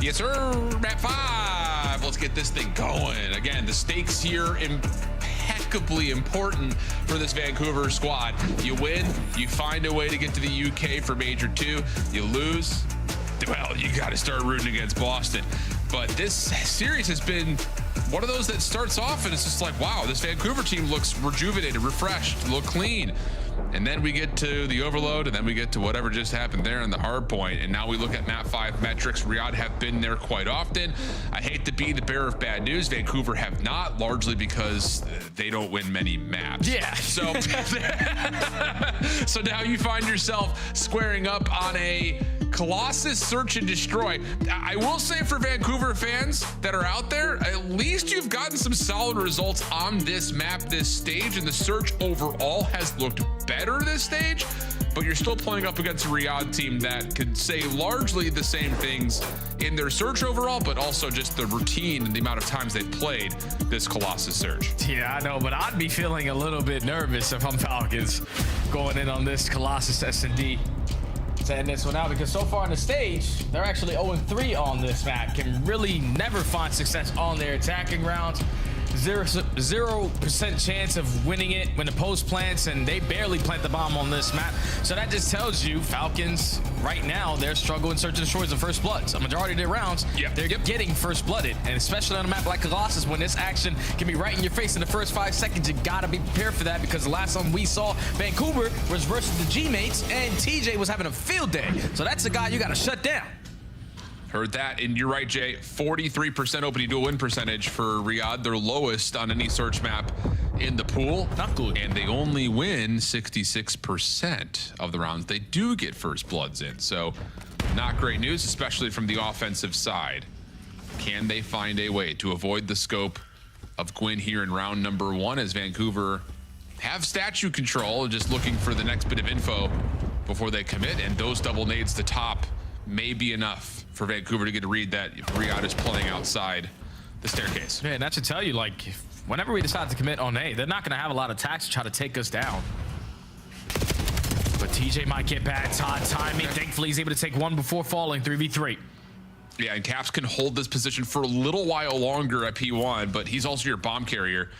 Yes, sir. Map 5. Let's get this thing going. Again, the stakes here impeccably important for this Vancouver squad. You win, you find a way to get to the UK for Major 2. You lose, well, you got to start rooting against Boston. But this series has been one of those that starts off and it's just like, wow, this Vancouver team looks rejuvenated, refreshed, look clean. And then we get to the overload, and then we get to whatever just happened there in the hard point. And now we look at map 5 metrics. Riyadh have been there quite often. I hate to be the bearer of bad news. Vancouver have not, largely because they don't win many maps. Yeah. So, so now you find yourself squaring up on a Colossus search and destroy. I will say for Vancouver fans that are out there, at least you've gotten some solid results on this map, this stage, and the search overall has looked better this stage, but you're still playing up against a Riyadh team that could say largely the same things in their search overall, but also just the routine and the amount of times they've played this Colossus search. Yeah, I know, but I'd be feeling a little bit nervous if I'm Falcons going in on this Colossus S&D. Setting this one out because so far on the stage, they're actually 0-3 on this map. Can really never find success on their attacking rounds. 0% chance of winning it when the post plants, and they barely plant the bomb on this map. So that just tells you Falcons right now, they're struggling search and destroys the first bloods. A majority of their rounds, they're getting first blooded, and especially on a map like Colossus, when this action can be right in your face in the first 5 seconds, you gotta be prepared for that, because the last time we saw Vancouver was versus the G-mates, and TJ was having a field day. So that's a guy you gotta shut down. Heard that, and you're right, Jay. 43% opening duel win percentage for Riyadh, their lowest on any search map in the pool. Not good. And they only win 66% of the rounds they do get first bloods in. So not great news, especially from the offensive side. Can they find a way to avoid the scope of Gwyn here in round number 1 as Vancouver have statue control, just looking for the next bit of info before they commit, and those double nades to top may be enough for Vancouver to get a read that Riyadh is playing outside the staircase. Man, that should tell you, like, whenever we decide to commit on A, they're not going to have a lot of attacks to try to take us down. But TJ might get bad timing. Thankfully, he's able to take one before falling 3v3. Yeah, and Caps can hold this position for a little while longer at P1, but he's also your bomb carrier.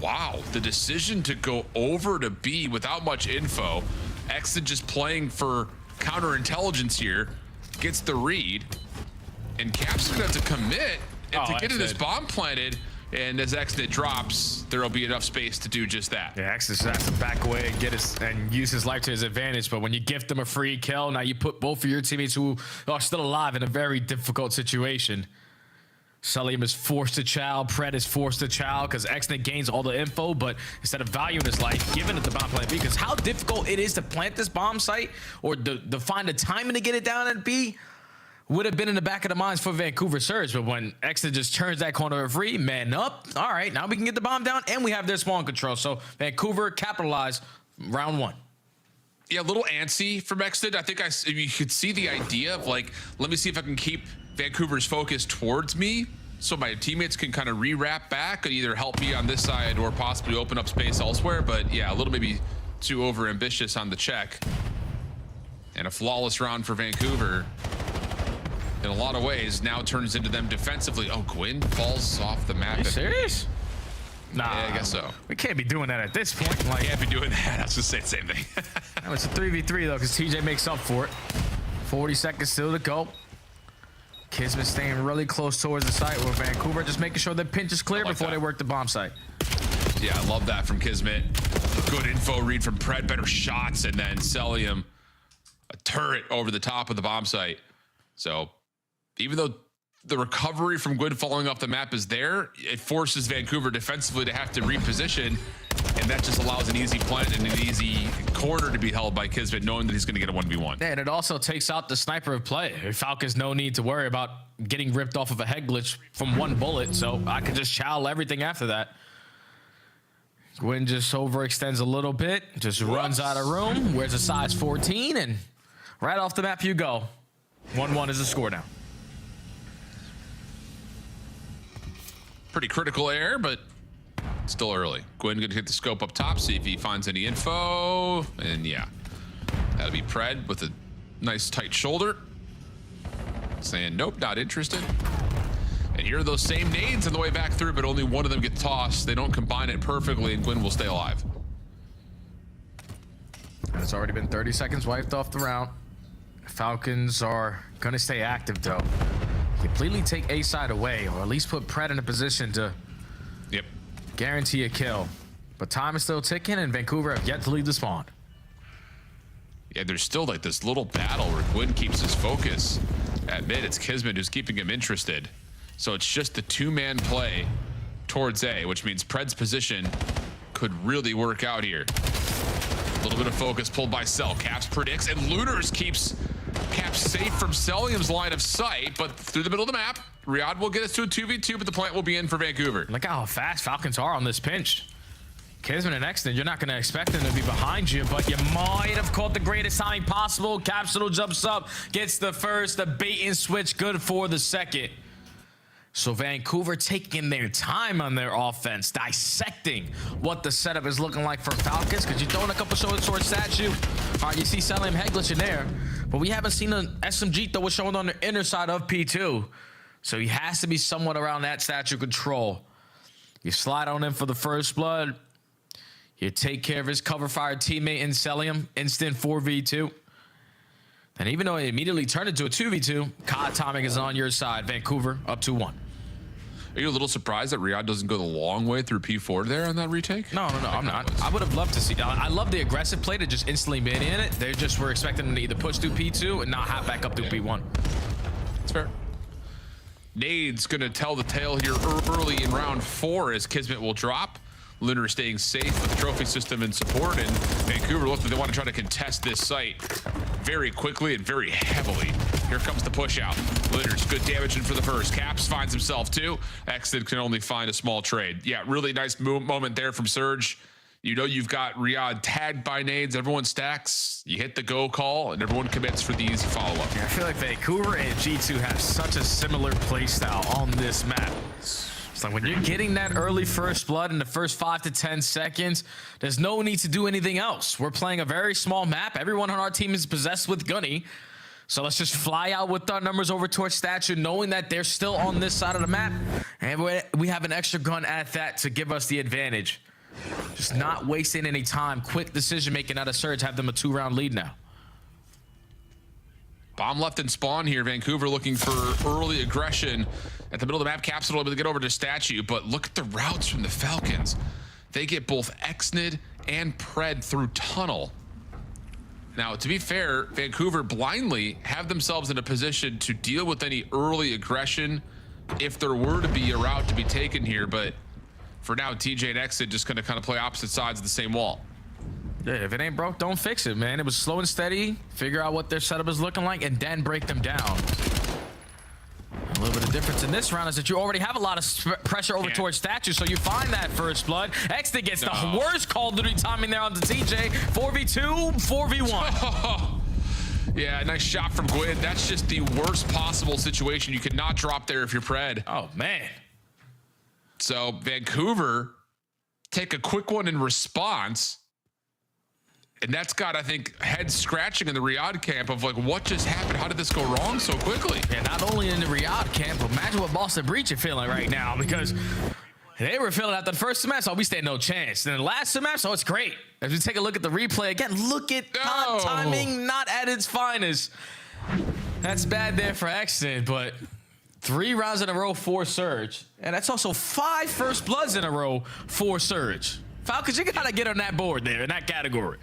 Wow, the decision to go over to B without much info. Exit just playing for counterintelligence here, gets the read, and Caps is gonna have to commit and to get this bomb planted. And as Exit drops, there will be enough space to do just that. Yeah, Exit has to back away and get his and use his life to his advantage. But when you gift him a free kill, now you put both of your teammates who are still alive in a very difficult situation. Celium is forced to chow, Pred is forced to chow because Exit gains all the info, but instead of valuing his life, giving it to bomb plant B, because how difficult it is to plant this bomb site or to find the timing to get it down at B would have been in the back of the minds for Vancouver Surge. But when Exit just turns that corner free, man up. All right, now we can get the bomb down and we have their spawn control. So Vancouver capitalized round 1. Yeah, a little antsy from Exit. I think you could see the idea of like, let me see if I can keep Vancouver's focus towards me so my teammates can kind of re-wrap back and either help me on this side or possibly open up space elsewhere. But yeah, a little maybe too over ambitious on the check. And a flawless round for Vancouver. In a lot of ways, now turns into them defensively. Oh, Gwyn falls off the map. Are you serious? Nah, yeah, I guess so. We can't be doing that at this point. Like, can't be doing that. I was just saying the same thing. It's a 3v3 though, because TJ makes up for it. 40 seconds still to go. Kismet staying really close towards the site where Vancouver just making sure the pinch is clear before they work the bomb site. Yeah, I love that from Kismet. Good info read from Pred, better shots, and then Celium, a turret over the top of the bomb site. So even though the recovery from Gwyn falling off the map is there, it forces Vancouver defensively to have to reposition, and that just allows an easy plant and an easy corner to be held by Kismet, knowing that he's going to get a 1v1. Yeah, and it also takes out the sniper of play. Falcons no need to worry about getting ripped off of a head glitch from one bullet, so I can just chow everything after that. Gwyn just overextends a little bit, just runs out of room, wears a size 14, and right off the map you go. 1-1 is the score now. Pretty critical error, but still early. Gwyn gonna hit the scope up top, see if he finds any info, and yeah, that'll be Pred with a nice tight shoulder, saying nope, not interested. And here are those same nades on the way back through, but only one of them gets tossed. They don't combine it perfectly, and Gwyn will stay alive. And it's already been 30 seconds wiped off the round. Falcons are gonna stay active though. Completely take A side away, or at least put Pred in a position to guarantee a kill. But time is still ticking, and Vancouver have yet to leave the spawn. Yeah, there's still like this little battle where Gwyn keeps his focus. At mid, it's Kismet who's keeping him interested. So it's just the two-man play towards A, which means Pred's position could really work out here. A little bit of focus pulled by Cell. Caps predicts, and Lunars keeps Caps safe from Celium's line of sight, but through the middle of the map, Riyadh will get us to a 2v2, but the plant will be in for Vancouver. Look how fast Falcons are on this pinch. Kismet and Exton, you're not going to expect them to be behind you, but you might have caught the greatest timing possible. Capsule jumps up, gets the first, the bait and switch, good for the second. So Vancouver taking their time on their offense, dissecting what the setup is looking like for Falcons, because you're throwing a couple sword statue. All right, you see Celium head glitch in there, but we haven't seen an SMG though showing on the inner side of P2. So he has to be somewhat around that statue control. You slide on in for the first blood. You take care of his cover fire teammate in Celium, instant 4v2. And even though it immediately turned into a 2v2, COD timing is on your side. Vancouver up 2-1. Are you a little surprised that Riyadh doesn't go the long way through P4 there on that retake? No, I'm not. I would have loved to see. I love the aggressive play to just instantly be in it. They just were expecting them to either push through P2 and not hop back up through P1. That's fair. Nade's going to tell the tale here early in round 4 as Kismet will drop. Lunar staying safe with the trophy system and support, and Vancouver looks like they want to try to contest this site very quickly and very heavily. Here comes the push out. Lunar's good damage in for the first. Caps finds himself too. Exit can only find a small trade. Yeah, really nice moment there from Surge. You know you've got Riyadh tagged by nades. Everyone stacks. You hit the go call, and everyone commits for the easy follow-up. Yeah, I feel like Vancouver and G2 have such a similar play style on this map. It's like when you're getting that early first blood in the first 5 to 10 seconds, there's no need to do anything else. We're playing a very small map. Everyone on our team is possessed with Gunny. So let's just fly out with our numbers over towards statue, knowing that they're still on this side of the map. And we have an extra gun at that to give us the advantage. Just not wasting any time. Quick decision making out of Surge. Have them a 2-round lead now. Bomb left in spawn here. Vancouver looking for early aggression at the middle of the map. Capsule able to get over to statue, but look at the routes from the Falcons. They get both Exnid and Pred through tunnel. Now, to be fair, Vancouver blindly have themselves in a position to deal with any early aggression if there were to be a route to be taken here. But for now, TJ and Exit just going to kind of play opposite sides of the same wall. Yeah, if it ain't broke, don't fix it, man. It was slow and steady. Figure out what their setup is looking like and then break them down. A little bit of difference in this round is that you already have a lot of pressure over towards statue, so you find that first blood. Exton gets the worst Call of Duty timing there onto TJ. 4v2, 4v1. Yeah, nice shot from Gwyn. That's just the worst possible situation. You could not drop there if you're Pred. Oh, man. So Vancouver take a quick one in response. And that's got, I think, head scratching in the Riyadh camp of like, what just happened? How did this go wrong so quickly? Yeah, not only in the Riyadh camp, but imagine what Boston Breach are feeling right now, because they were feeling after the first semester, oh, we stand no chance. Then the last semester, oh, it's great. As we take a look at the replay again, look at timing not at its finest. That's bad there for Exton, but 3 rounds in a row for Surge. And that's also 5 first bloods in a row for Surge. Falcons, you gotta get on that board there in that category.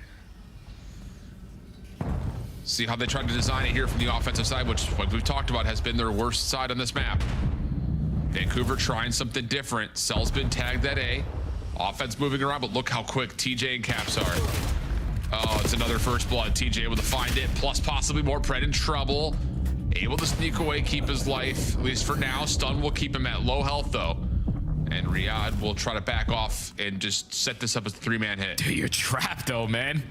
See how they tried to design it here from the offensive side, which, like we've talked about, has been their worst side on this map. Vancouver trying something different. Cell's been tagged at A. Offense moving around, but look how quick TJ and Caps are. Oh, it's another first blood. TJ able to find it, plus possibly more. Pred in trouble. Able to sneak away, keep his life, at least for now. Stun will keep him at low health, though. And Riyadh will try to back off and just set this up as a 3-man hit. Dude, you're trapped, though, man.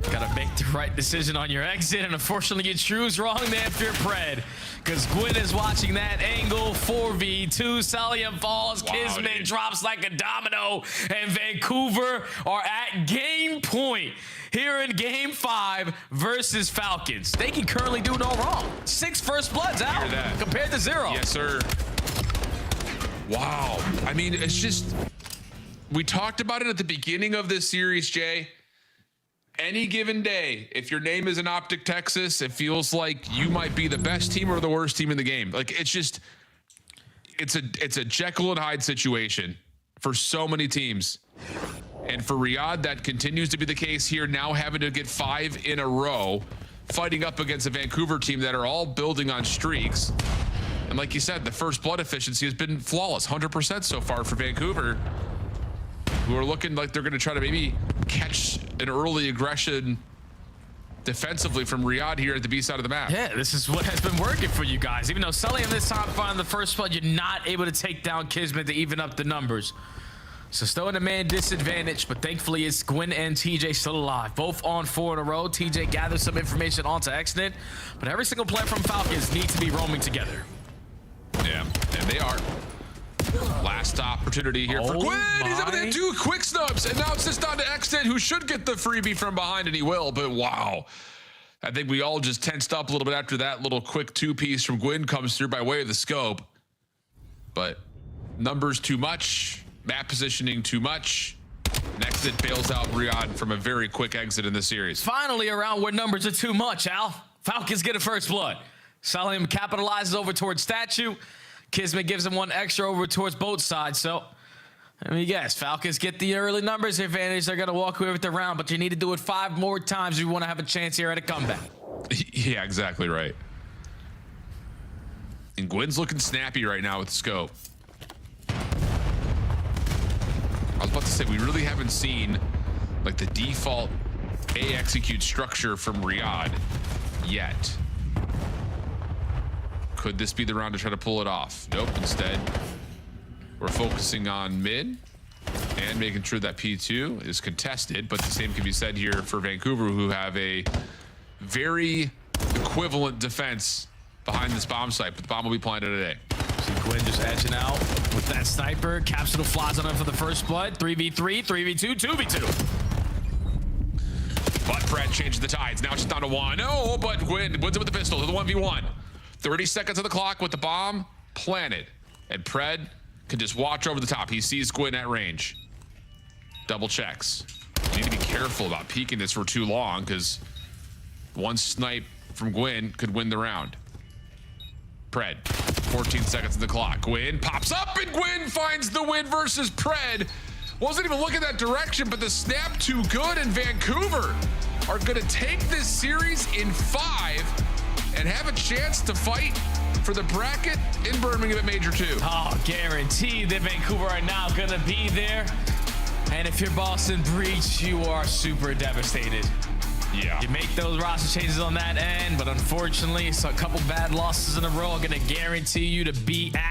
Gotta make the right decision on your exit, and unfortunately you choose wrong there if you're Pred, because Gwyn is watching that angle. 4v2, Salium falls, Kismet drops like a domino, and Vancouver are at game point here in game 5 versus Falcons. They can currently do no wrong. 6 first bloods out compared to 0. Yes, sir. Wow. I mean, it's just, we talked about it at the beginning of this series, Jay. Any given day, if your name is in Optic Texas, it feels like you might be the best team or the worst team in the game. Like, it's just, it's a Jekyll and Hyde situation for so many teams. And for Riyadh, that continues to be the case here, now having to get 5 in a row, fighting up against a Vancouver team that are all building on streaks. And like you said, the first blood efficiency has been flawless, 100% so far for Vancouver, who are looking like they're going to try to maybe catch an early aggression defensively from Riyadh here at the B side of the map. Yeah, this is what has been working for you guys. Even though Sully this time found the first blood, you're not able to take down Kismet to even up the numbers. So still in a man disadvantage, but thankfully it's Gwyn and TJ still alive. Both on 4 in a row. TJ gathers some information onto Exnit, but every single player from Falcons needs to be roaming together. Yeah, and they are. Last opportunity here for Gwyn. He's able to get 2 quick snubs, and now it's just down to Extent, who should get the freebie from behind, and he will. But wow, I think we all just tensed up a little bit after that little quick 2-piece from Gwyn comes through by way of the scope. But numbers too much, map positioning too much. Next, it bails out Riyadh from a very quick exit in the series. Finally, around where numbers are too much, Al. Falcons get a first blood. Salim capitalizes over towards statue. Kismet gives him 1 extra over towards both sides. So, I mean, yes, Falcons get the early numbers advantage. They're going to walk away with the round, but you need to do it 5 more times if you want to have a chance here at a comeback. Yeah, exactly right. And Gwyn's looking snappy right now with the scope. I was about to say, we really haven't seen like the default A execute structure from Riyadh yet. Could this be the round to try to pull it off? Nope, instead we're focusing on mid and making sure that P2 is contested, but the same can be said here for Vancouver, who have a very equivalent defense behind this bomb site, but the bomb will be planted today. See Gwyn just edging out with that sniper. Capsule flies on him for the first blood. 3v3, 3v2, 2v2. But Pred changes the tides. Now it's just down to 1-0, but Gwyn wins it with the pistol to the 1v1. 30 seconds on the clock with the bomb planted. And Pred can just watch over the top. He sees Gwyn at range. Double checks. You need to be careful about peeking this for too long because one snipe from Gwyn could win the round. Pred, 14 seconds on the clock. Gwyn pops up and Gwyn finds the win versus Pred. Wasn't even looking that direction, but the snap too good, and Vancouver are gonna take this series in 5 and have a chance to fight for the bracket in Birmingham at Major 2. Oh, guaranteed that Vancouver are now gonna be there. And if you're Boston Breach, you are super devastated. Yeah. You make those roster changes on that end, but unfortunately, it's a couple bad losses in a row are gonna guarantee you to be at